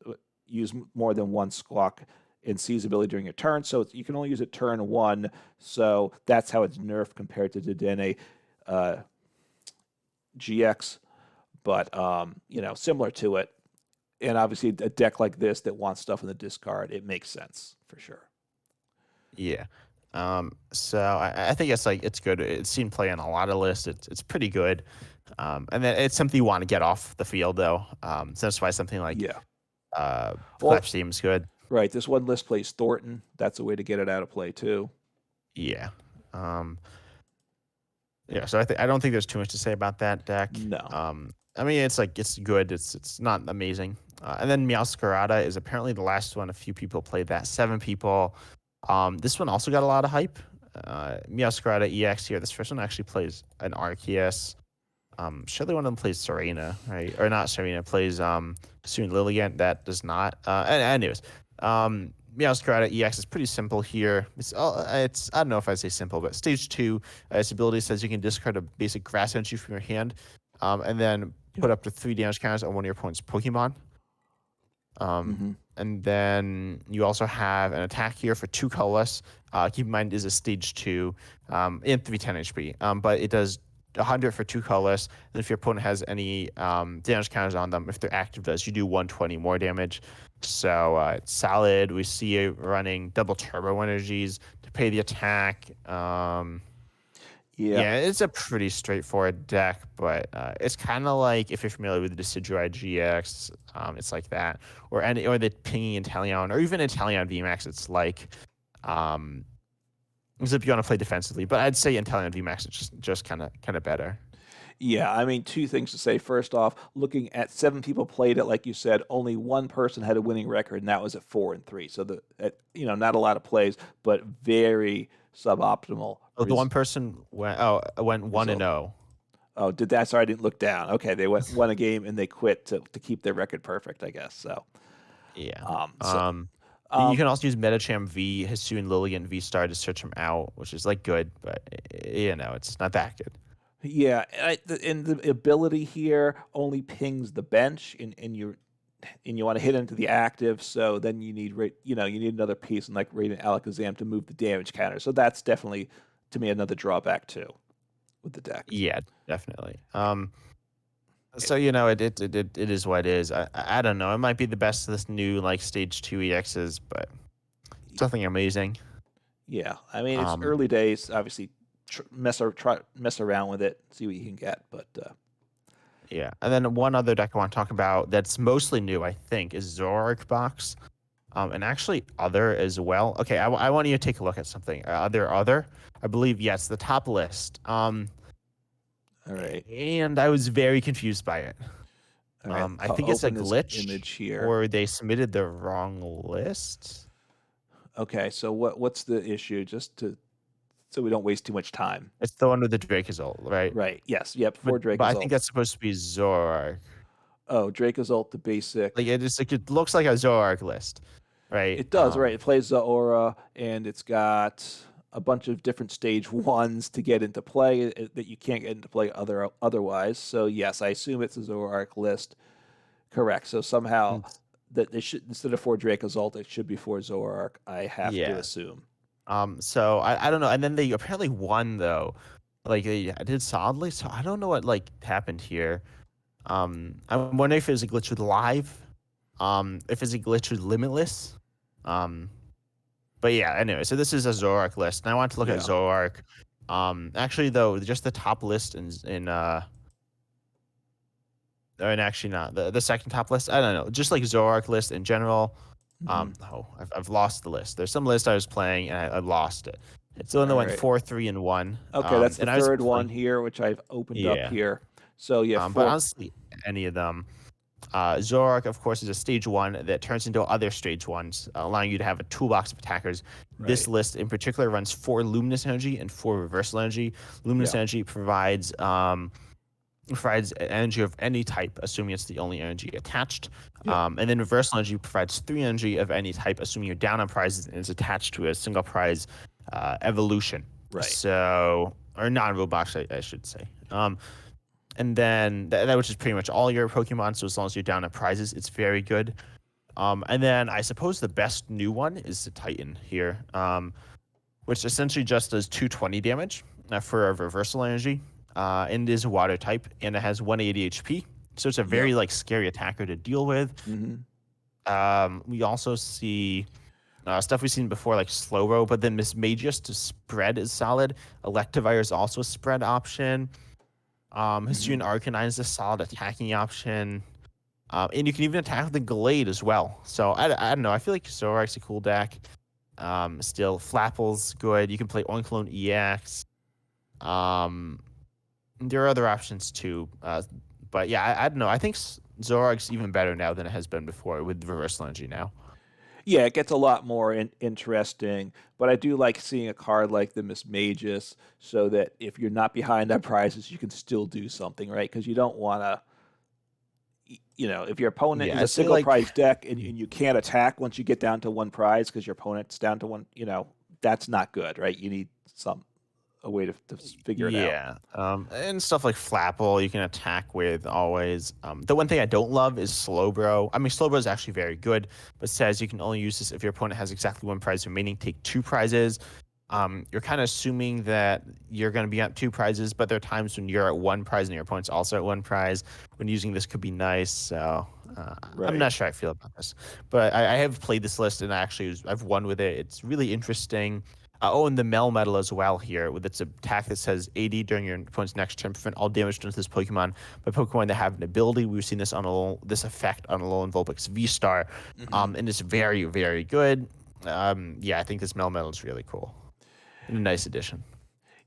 use more than one Squawk and seize ability during your turn, so you can only use it turn 1. So that's how it's nerfed compared to the Dene GX, but similar to it. And obviously, a deck like this that wants stuff in the discard, it makes sense for sure. Yeah. So I think it's good. It's seen play on a lot of lists. It's pretty good. And then it's something you want to get off the field though. So that's why something like Clap seems good. Right. This one list plays Thornton. That's a way to get it out of play too. Yeah. So I don't think there's too much to say about that deck. No. I mean it's good. It's not amazing. And then Meowscarada is apparently the last one. A few people played that. 7 people. This one also got a lot of hype. Meowscarada EX here. This first one actually plays an Arceus. Surely one of them plays Serena, right? Or not Serena, plays Soon Lilligant. That does not. Anyways, Meowscarada EX is pretty simple here. It's I don't know if I'd say simple, but stage 2, its ability says you can discard a basic grass entry from your hand, and then put up to 3 damage counters on one of your opponent's Pokemon. And then you also have an attack here for 2 colorless. Keep in mind, it is a stage 2 and 310 HP. But it does 100 for 2 colorless. And if your opponent has any damage counters on them, if they're active, you do 120 more damage. So it's solid. We see it running double turbo energies to pay the attack. Yeah, it's a pretty straightforward deck, but it's kind of like if you're familiar with the Decidueye GX, it's like that, or the Pinging Inteleon, or even Inteleon VMAX. It's like, if you want to play defensively, but I'd say Inteleon VMAX is just kind of better. Yeah, I mean, 2 things to say. First off, looking at 7 people played it, like you said, only one person had a winning record, and that was at 4-3. So not a lot of plays, but very suboptimal. Oh, the one person went 1-0. Oh, did that? Sorry, I didn't look down. Okay, they won a game and they quit to keep their record perfect, I guess. So yeah. You can also use Metacham V, Hisuian Lilligant V Star to search him out, which is good, but it's not that good. Yeah, and the ability here only pings the bench, and you want to hit into the active. So then you need another piece, and like Radiant Alakazam to move the damage counter. So that's definitely, to me, another drawback too with the deck. Yeah, definitely. So it is what it is. I don't know. It might be the best of this new stage 2 EXs, but it's nothing amazing. Yeah, I mean it's early days. Obviously, mess around with it, see what you can get. But yeah, and then one other deck I want to talk about that's mostly new, I think, is Zoroark Box, and actually other as well. Okay, I want you to take a look at something. Other, I believe, yes, the top list. All right. And I was very confused by it. Right. I think it's a glitch image here, or they submitted the wrong list. Okay, so what's the issue? So we don't waste too much time. It's the one with the Dracozolt, right? Right. Yes. Yep. For Dracozolt. But I think that's supposed to be Zoroark. Oh, Dracozolt, the basic. It looks like a Zoroark list, right? It does, right? It plays Zoroark, and it's got a bunch of different stage 1s to get into play that you can't get into play otherwise. So yes, I assume it's a Zoroark list Correct. So somehow And that they should, instead of for Dracozolt, it should be for Zoroark, I have to yeah. assume. So I don't know. And then they apparently won though. Like they did solidly. So I don't know what like happened here. I'm wondering if it was a glitch with live. If it's a glitch with limitless. Um, but yeah. Anyway, so this is a Zoroark list, and I want to look at Yeah. Zoroark. Actually though, just the top list and actually not the second top list. I don't know. Just like Zoroark list in general. Hmm. Oh, I've lost the list. There's some list I was playing and I lost it. It's the one that All went right. 4-3-1. Okay, that's the And I was third one playing, here, which I've opened up yeah. here. So yeah, But four. honestly, any of them. Zoroark, of course, is a stage one that turns into other stage ones, allowing you to have a toolbox of attackers. This Right. list in particular runs 4 luminous energy and 4 reversal energy. Luminous Yeah. energy provides energy of any type, assuming it's the only energy attached. Yeah. And then reversal energy provides 3 energy of any type, assuming you're down on prizes and is attached to a single prize evolution. Right. So, or non-roblox, I should say. And then that which is pretty much all your Pokemon. So as long as you're down on prizes, it's very good. And then I suppose the best new one is the Titan here, which essentially just does 220 damage for a reversal energy. And it is a water type, and it has 180 HP. So it's a Yep. very like scary attacker to deal with. Hmm. We also see stuff we've seen before, like Slowbro, but then Miss Magius to spread is solid. Electivire is also a spread option. History and Arcanine is a solid attacking option. And you can even attack with the Glade as well. So I don't know. I feel like Zoroark's a cool deck. Still, Flapple's good. You can play Oinkologne EX. Um, there are other options too. But yeah, I don't know. I think Zoroark's even better now than it has been before with Reversal Energy now. Yeah, it gets a lot more interesting, but I do like seeing a card like the Miss Magus, so that if you're not behind on prizes, you can still do something, right? Because you don't want to, if your opponent Yeah, is I a feel single like prize deck and you can't attack once you get down to one prize because your opponent's down to one, that's not good, right? You need a way to figure it out. yeah, and stuff like Flapple you can attack with always. The one thing I don't love is Slowbro. I mean, Slowbro is actually very good, but says you can only use this if your opponent has exactly 1 prize remaining. Take 2 prizes. You're kind of assuming that you're going to be at 2 prizes, but there are times when you're at 1 prize and your opponent's also at 1 prize. When using this could be nice. So I'm Right. not sure I feel about this, but I have played this list and I've won with it. It's really interesting. And the Melmetal as well here with its attack that says 80 during your opponent's next turn, prevent all damage done to this Pokemon by Pokemon that have an ability. We've seen this on this effect on Alolan Vulpix V-Star, Hmm. and it's very, very good. Yeah, I think this Melmetal is really cool. And a nice addition.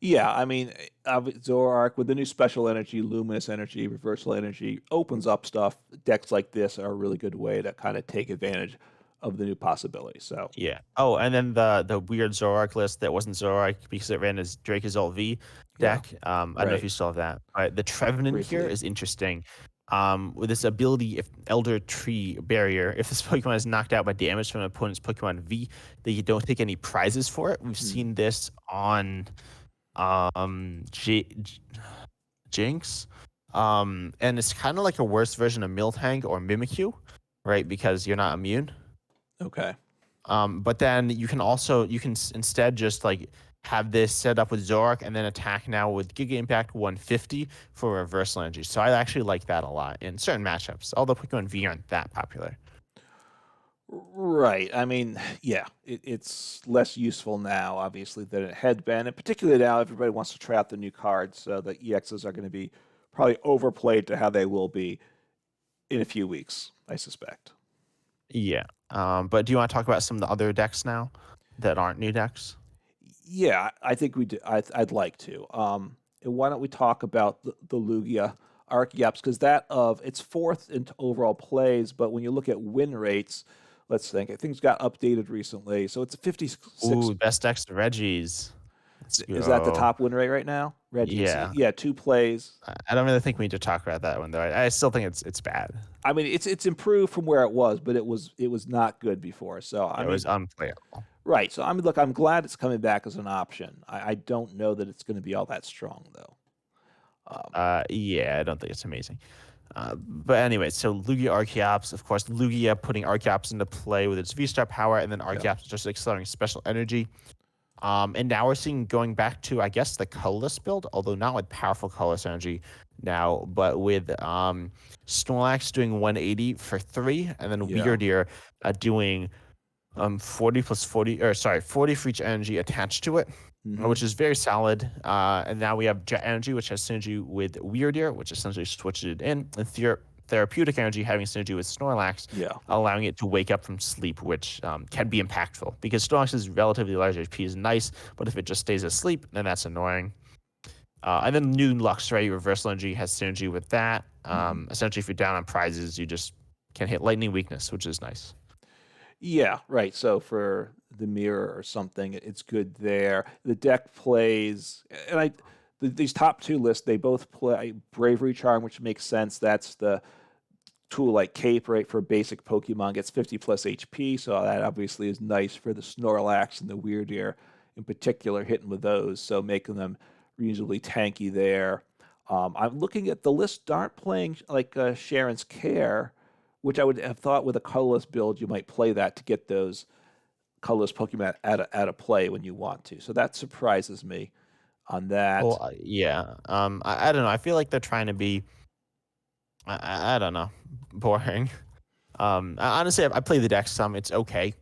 Yeah, I mean, Zoroark with the new special energy, luminous energy, reversal energy opens up stuff. Decks like this are a really good way to kind of take advantage of the new possibilities. So, Yeah. Oh, and then the weird Zoroark list that wasn't Zoroark because it ran as Dracozolt V yeah, deck. I don't know if right. you saw that. The Trevenant here Briefly. is interesting. With this ability, if Elder Tree Barrier, if this Pokemon is knocked out by damage from an opponent's Pokemon V, that you don't take any prizes for it. We've Hmm. seen this on Jinx. And it's kind of like a worse version of Miltank or Mimikyu, right? Because you're not immune. Okay. But then you can instead just like have this set up with Zoroark and then attack now with Giga Impact 150 for reversal energy. So I actually like that a lot in certain matchups, although Pokemon V aren't that popular. Right. I mean, yeah, it's less useful now, obviously, than it had been. And particularly now, everybody wants to try out the new cards. So the EXs are going to be probably overplayed to how they will be in a few weeks, I suspect. Yeah. But do you want to talk about some of the other decks now that aren't new decks? Yeah, I think we do. I'd like to. And why don't we talk about the Lugia Archeops? Because it's fourth in overall plays, but when you look at win rates, let's think. Things got updated recently, so it's a 56. Ooh, best decks to Reggie's. Let's Is that the go. top win rate right now? Reggie's. Yeah. Yeah, 2 plays. I don't really think we need to talk about that one though. I still think it's bad. I mean, it's improved from where it was, but it was not good before. So I It mean, was unplayable. right. So I mean, look, I'm glad it's coming back as an option. I don't know that it's going to be all that strong though. Um, Yeah, I don't think it's amazing. But anyway, so Lugia Archeops, of course, Lugia putting Archeops into play with its V-Star power, and then Yeah. Archeops just accelerating special energy. And now we're seeing going back to, I guess, the colorless build, although not with powerful colorless energy now, but with Snorlax doing 180 for 3, and then Yeah. Weirdeer doing 40 plus 40, or sorry, 40 for each energy attached to it, Hmm. which is very solid. And now we have Jet Energy, which has synergy with Weirdeer, which essentially switches it in, and Therapeutic Energy having synergy with Snorlax, Yeah. allowing it to wake up from sleep, which can be impactful because Snorlax's relatively large HP is nice, but if it just stays asleep, then that's annoying. And then new Luxray Reversal Energy has synergy with that. Hmm. Essentially, if you're down on prizes, you just can hit Lightning Weakness, which is nice. Yeah, right. So for the mirror or something, it's good there. The deck plays, and these top two lists, they both play Bravery Charm, which makes sense. That's the tool like Cape, right? For basic Pokemon, gets 50 plus HP, so that obviously is nice for the Snorlax and the Weirdeer in particular, hitting with those, so making them reasonably tanky there. I'm looking at the list aren't playing like Sharon's Care, which I would have thought with a colorless build you might play that to get those colorless Pokemon out of play when you want to. So that surprises me on that. Well, yeah. I don't know. I feel like they're trying to be, I don't know, boring. Honestly, I play the deck some. It's okay.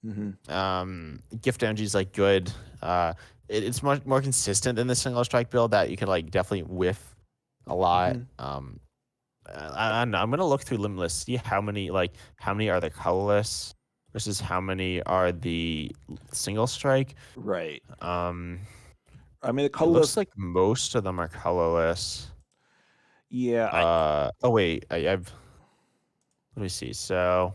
Hmm. Gift energy is like good. It's much more consistent than the single strike build that you can like definitely whiff a lot. Hmm. I don't know. I'm gonna look through Limitless, see how many are the colorless versus how many are the single strike. Right. Um, I mean, the it looks colorless, like most of them are colorless. yeah, Oh wait, I've let me see. So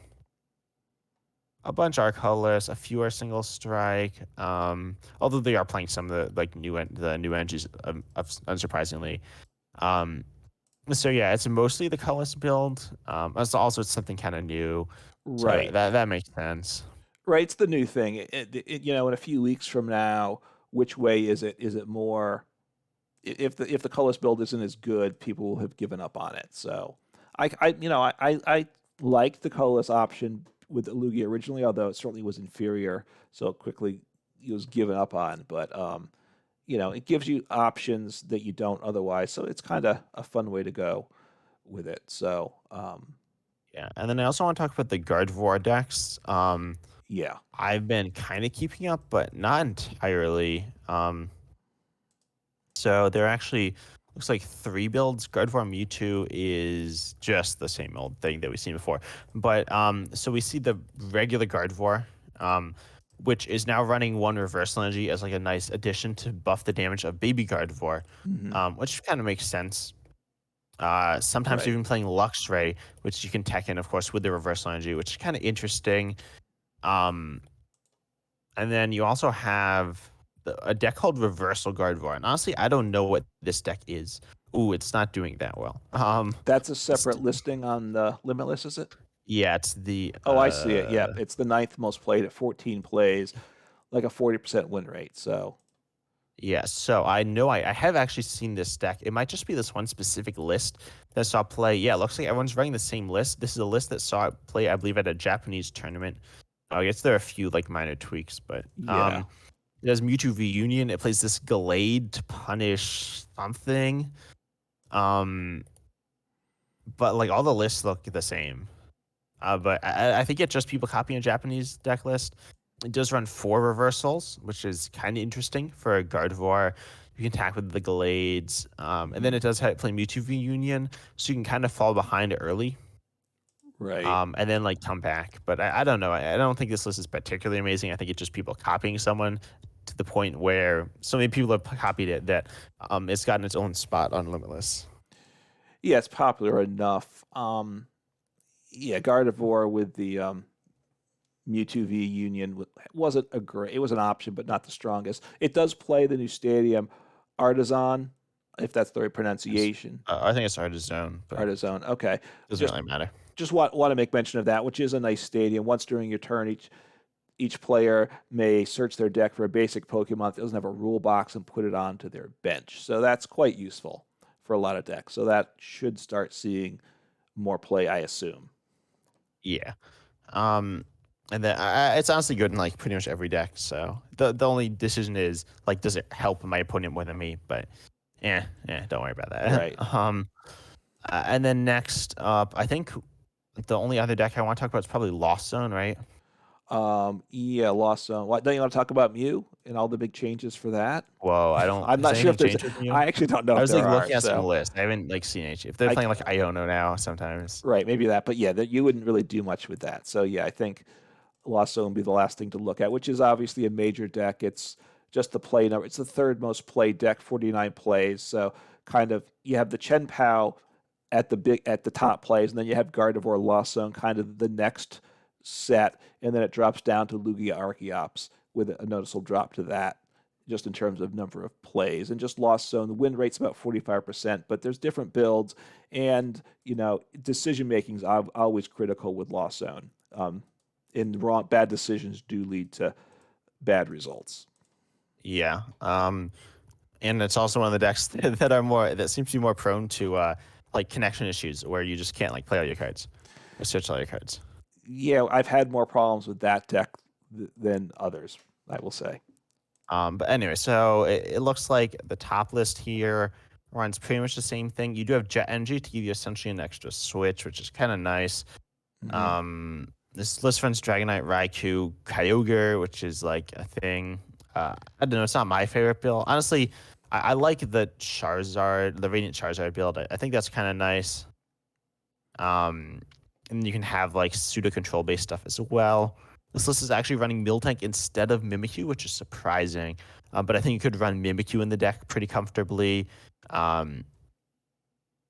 a bunch are colorless, a few are single strike. Although they are playing some of the like the new energies, unsurprisingly. Um, so yeah, it's mostly the colorless build. It's something kind of new, so right. that makes sense. Right, it's the new thing. In a few weeks from now, which way is it? Is it more if the colorless build isn't as good, people will have given up on it. So, I liked the colorless option with the Lugia originally, although it certainly was inferior. So quickly it was given up on. But it gives you options that you don't otherwise. So it's kind of a fun way to go with it. So, Yeah, and then I also want to talk about the Gardevoir decks. yeah, I've been kind of keeping up, but not entirely. So there actually looks like 3 builds. Gardevoir Mewtwo is just the same old thing that we've seen before. But so we see the regular Gardevoir, um, which is now running 1 reversal energy as like a nice addition to buff the damage of baby Gardevoir, hmm, which kind of makes sense. Sometimes right. even playing Luxray, which you can tech in, of course, with the reversal energy, which is kind of interesting. Um, and then you also have a deck called Reversal Gardevoir. And honestly, I don't know what this deck is. Ooh, it's not doing that well. That's a It's, separate listing on the Limitless, is it? yeah, it's the Oh, I see it. Yep, it's the ninth most played at 14 plays, like a 40% win rate. So, yeah. So I know I have actually seen this deck. It might just be this one specific list that saw play. Yeah, it looks like everyone's running the same list. This is a list that saw it play, I believe, at a Japanese tournament. I guess there are a few like minor tweaks, but yeah, it has Mewtwo V Union. It plays this Gallade to punish something. Um, but like all the lists look the same. But I think it's just people copying a Japanese deck list. It does run 4 reversals, which is kind of interesting for a Gardevoir. You can attack with the Gallades. And then mhm, it does play Mewtwo V Union, so you can kind of fall behind early. right. And then like come back. But I don't know. I don't think this list is particularly amazing. I think it's just people copying someone to the point where so many people have copied it that it's gotten its own spot on Limitless. Yeah, it's popular enough. Yeah, Gardevoir with the Mewtwo V Union wasn't a great. It was an option, but not the strongest. It does play the new stadium, Artisan, if that's the right pronunciation. I think it's hard to zone, but it Artisan. Okay, doesn't just really matter. just want to make mention of that, which is a nice stadium. Once during your turn, each player may search their deck for a basic Pokemon that doesn't have a rule box and put it onto their bench. So that's quite useful for a lot of decks. So that should start seeing more play, I assume. Yeah. Um, and then it's honestly good in like pretty much every deck. So the only decision is like, does it help my opponent more than me? But yeah, don't worry about that. Right. And then next up, I think the only other deck I want to talk about is probably Lost Zone, right? Yeah, Lost Zone. What, don't you want to talk about Mew and all the big changes for that? Whoa, I don't. I'm Has not sure anything if there's. changed with you? I actually don't know I if was like there are. looking at some So, lists. I haven't like seen any. If they're I playing like Iono now, sometimes. right, maybe that, but yeah, that you wouldn't really do much with that. So yeah, I think Lost Zone would be the last thing to look at, which is obviously a major deck. It's just the play number. It's the third most played deck, 49 plays. So kind of you have the Chen Pao at the top plays, and then you have Gardevoir Lost Zone kind of the next set, and then it drops down to Lugia Archeops with a noticeable drop to that, just in terms of number of plays. And just Lost Zone, the win rate's about 45%, but there's different builds, and decision making is always critical with Lost Zone. And bad decisions do lead to bad results. Yeah. And it's also one of the decks that seems to be more prone to like connection issues where you just can't like play all your cards or search all your cards. Yeah, I've had more problems with that deck than others, I will say. But anyway, so it looks like the top list here runs pretty much the same thing. You do have Jet Energy to give you essentially an extra switch, which is kind of nice. Mm-hmm. This list runs Dragonite, Raikou, Kyogre, which is like a thing. I don't know. It's not my favorite build. Honestly, I like the Charizard, the Radiant Charizard build. I think that's kind of nice. Um, and you can have like pseudo control based stuff as well. This list is actually running Miltank instead of Mimikyu, which is surprising. But I think you could run Mimikyu in the deck pretty comfortably. Um,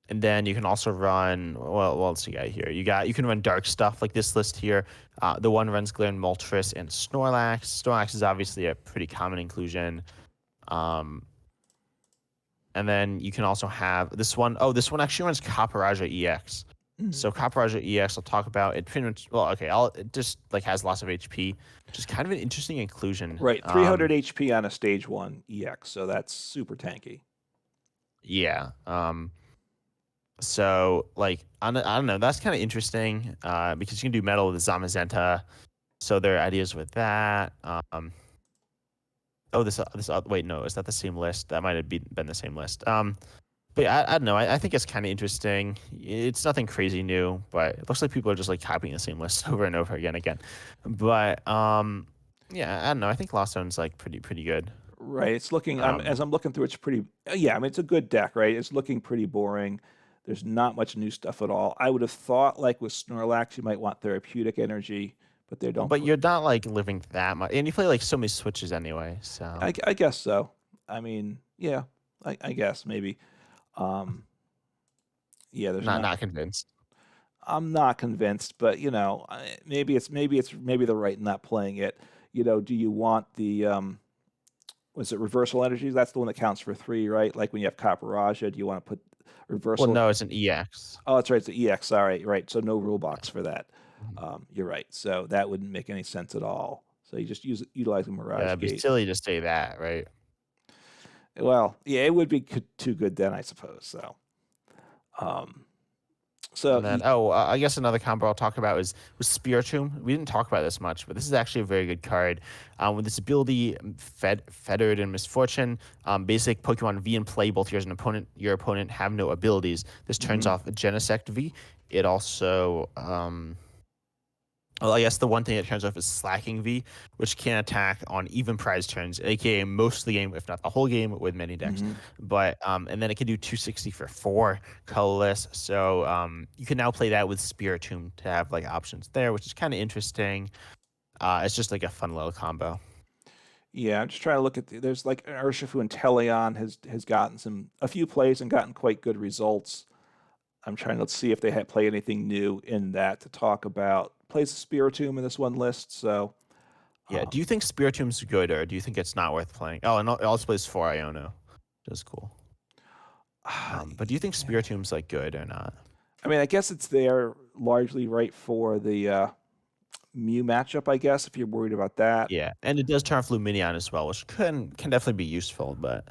and then you can also run, well, let's see here. You can run dark stuff like this list here. The one runs Glaring Moltres and Snorlax. Snorlax is obviously a pretty common inclusion. Um, and then you can also have this one. Oh, this one actually runs Copperajah EX. So Copperajah EX, I'll talk about it. Pretty much, well, okay, it just like has lots of HP, which is kind of an interesting inclusion. Right, 300 HP on a stage 1 EX, so that's super tanky. Yeah. So like I don't know, that's kind of interesting because you can do metal with Zamazenta. So there are ideas with that. Oh, wait, no, is that the same list? That might have been the same list. But yeah, I don't know. I think it's kind of interesting. It's nothing crazy new, but it looks like people are just like copying the same list over and over again. But yeah, I don't know. I think Lost Zone's like pretty good. Right, it's looking. Um, As I'm looking through, it's pretty. Yeah, I mean, it's a good deck, right? It's looking pretty boring. There's not much new stuff at all. I would have thought, like with Snorlax, you might want therapeutic energy, but they don't but put. you're not like living that much, and you play like so many switches anyway. So I guess so. I mean, yeah, I guess maybe. Um, yeah, there's not. not convinced. I'm not convinced, but maybe they're right in not playing it. Do you want the was it reversal energies? That's the one that counts for 3, right? Like when you have Copper do you want to put Well, reversal? no, it's an EX. Oh, that's right. It's the EX. Sorry, right. So no rule Yeah. box for that. Mhm. You're right. So that wouldn't make any sense at all. So you just utilize the Yeah, Mirage it'd be Gate. silly to say that, right? Well, yeah, it would be too good then, I suppose. So, um, so And then, I guess another combo I'll talk about was Spiritomb. We didn't talk about this much, but this is actually a very good card. With this ability, Fettered and Misfortune, basic Pokemon V in play, both yours and your opponent have no abilities. This turns mhm. off Genesect V. It also, well, I guess the one thing it turns off is Slacking V, which can attack on even prize turns, aka most of the game, if not the whole game, with many decks. But and then it can do 260 for 4 colorless. So you can now play that with Spiritomb to have like options there, which is kind of interesting. It's just like a fun little combo. Yeah, I'm just trying to look at there's like Urshifu and Teleon has gotten a few plays and gotten quite good results. I'm trying to see if they had play anything new in that to talk about. Plays Spiritomb in this one list, so Yeah. Do you think Spiritomb's good, or do you think it's not worth playing? Oh, and it also plays 4 Iono. That's cool. But do you think yeah. Spiritomb's like good or not? I mean, I guess it's there largely right for the Mew matchup. I guess if you're worried about that. Yeah, and it does turn off Luminion as well, which can definitely be useful, but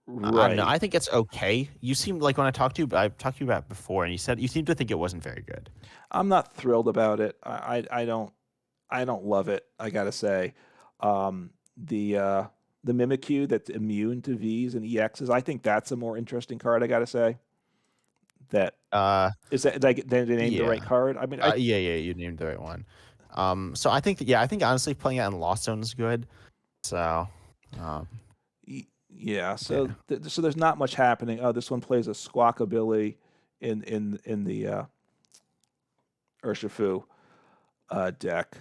I don't know. Right. I think it's okay. You seem like when I've talked to you about it before, and you said you seem to think it wasn't very good. I'm not thrilled about it. I don't love it. I gotta say, um, the Mimikyu that's immune to V's and EXs. I think that's a more interesting card. I gotta say that Uh, is that did I name the right yeah. card? I mean, I Yeah, you named the right one. So I think I think honestly playing it in Lost Zone is good. So, um, yeah. yeah, So there's not much happening. Oh, this one plays a Squawkabilly in the Urshifu deck,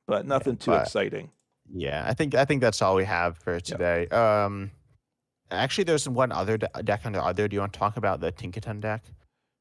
but yeah, nothing too but exciting. yeah, I think that's all we have for Yep. today. Actually, there's one other deck under other. Do you want to talk about the Tinkaton deck?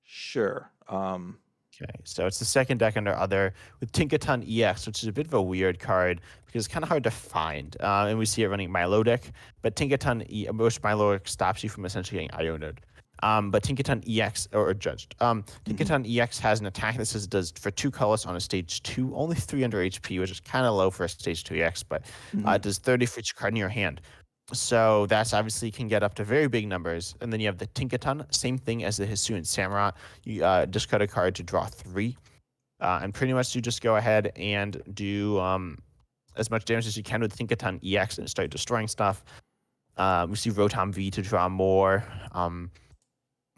Sure. Okay, so it's the second deck under other with Tinkaton EX, which is a bit of a weird card because it's kind of hard to find. And we see it running Milotic, but which Milotic stops you from essentially getting Ionode. But Tinkaton EX or Judged. Mhm. Tinkaton EX has an attack that says it does for 2 colors on a stage 2, only 300 HP, which is kind of low for a stage 2 EX, but Mhm. it does 30 for each card in your hand. So that's obviously can get up to very big numbers. And then you have the Tinkaton, same thing as the Hisuian Samurott. You discard a card to draw 3. And pretty much you just go ahead and do as much damage as you can with Tinkaton EX and start destroying stuff. We see Rotom V to draw more.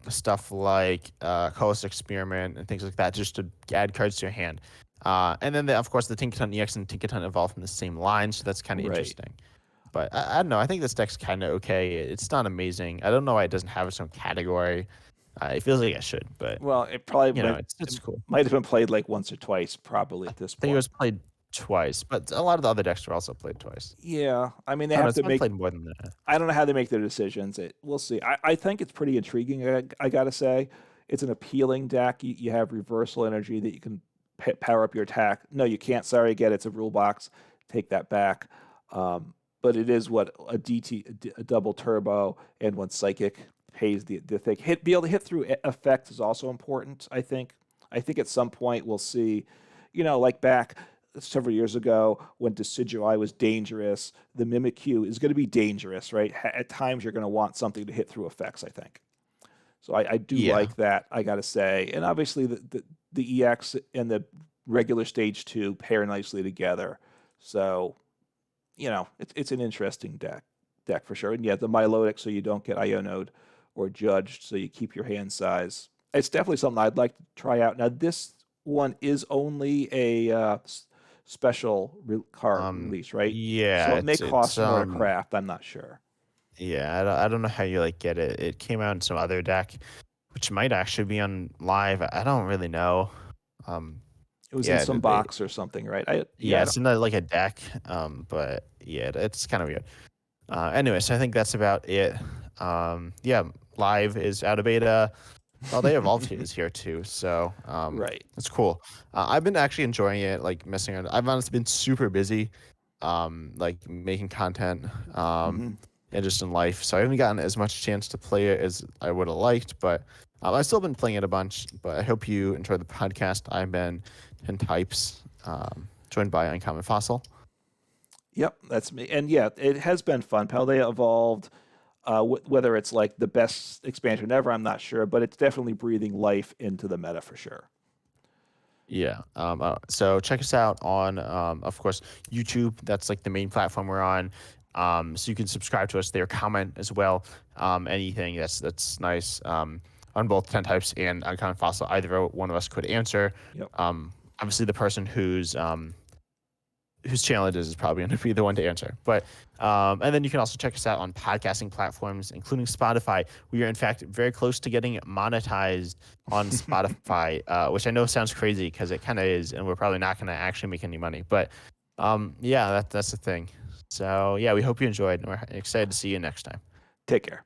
Stuff like Colorless Experiment and things like that, just to add cards to your hand. And then, of course, the Tinkaton EX and Tinkaton evolve from the same line, so that's kind of Right. interesting. But I don't know. I think this deck's kind of okay. It's not amazing. I don't know why it doesn't have its own category. It feels like it should, but Well, it probably it it's cool. might have been played like once or twice, probably I at this think it point. was played twice, but a lot of the other decks were also played twice. Yeah, I mean they Oh no, have it's to been make. played more than that. I don't know how they make their decisions. We'll see. I think it's pretty intriguing. I gotta say, it's an appealing deck. You have reversal energy that you can power up your attack. No, you can't. Sorry, again, it's a rule box. Take that back. But it is what a DT, a double turbo, and one psychic pays the thing. Be able to hit through effects is also important. I think. I think at some point we'll see, like back several years ago when Decidueye was dangerous, the Mimikyu is going to be dangerous, right? At times you're going to want something to hit through effects, I think. So I do Yeah, like that, I got to say. And obviously the EX and the regular stage 2 pair nicely together. So, it's an interesting deck for sure. And yeah, the Milotic so you don't get Ionode or Judged so you keep your hand size. It's definitely something I'd like to try out. Now this one is only a special card release, right? So yeah, it may it's cost more to craft. I'm not sure. yeah. I don't know how you like get it. It came out in some other deck, which might actually be on live. I don't really know. Um, It was in yeah, some box or something, right? yeah, I don't. it's in like a deck. But yeah, it's kind of weird. Anyway, so I think that's about it. Yeah, live is out of beta. Paldea Evolved is here too, so Right. it's cool. I've been actually enjoying it, like messing around. I've honestly been super busy, like making content, Hmm. and just in life. So I haven't gotten as much chance to play it as I would have liked, but I've still been playing it a bunch. But I hope you enjoyed the podcast. I've been 10 Types, joined by Uncommon Fossil. Yep, that's me. And yeah, it has been fun. Paldea Evolved, whether it's like the best expansion ever, I'm not sure, but it's definitely breathing life into the meta for sure. Yeah. So check us out on, of course, YouTube. That's like the main platform we're on. So you can subscribe to us there, comment as well. Anything that's nice. On both 10 Types and Uncommon Fossil, either one of us could answer. Yep. Obviously, the person whose channel it is probably going to be the one to answer. But and then you can also check us out on podcasting platforms, including Spotify. We are in fact very close to getting monetized on Spotify, which I know sounds crazy because it kind of is, and we're probably not going to actually make any money. But yeah, that's the thing. So yeah, we hope you enjoyed, and we're excited to see you next time. Take care.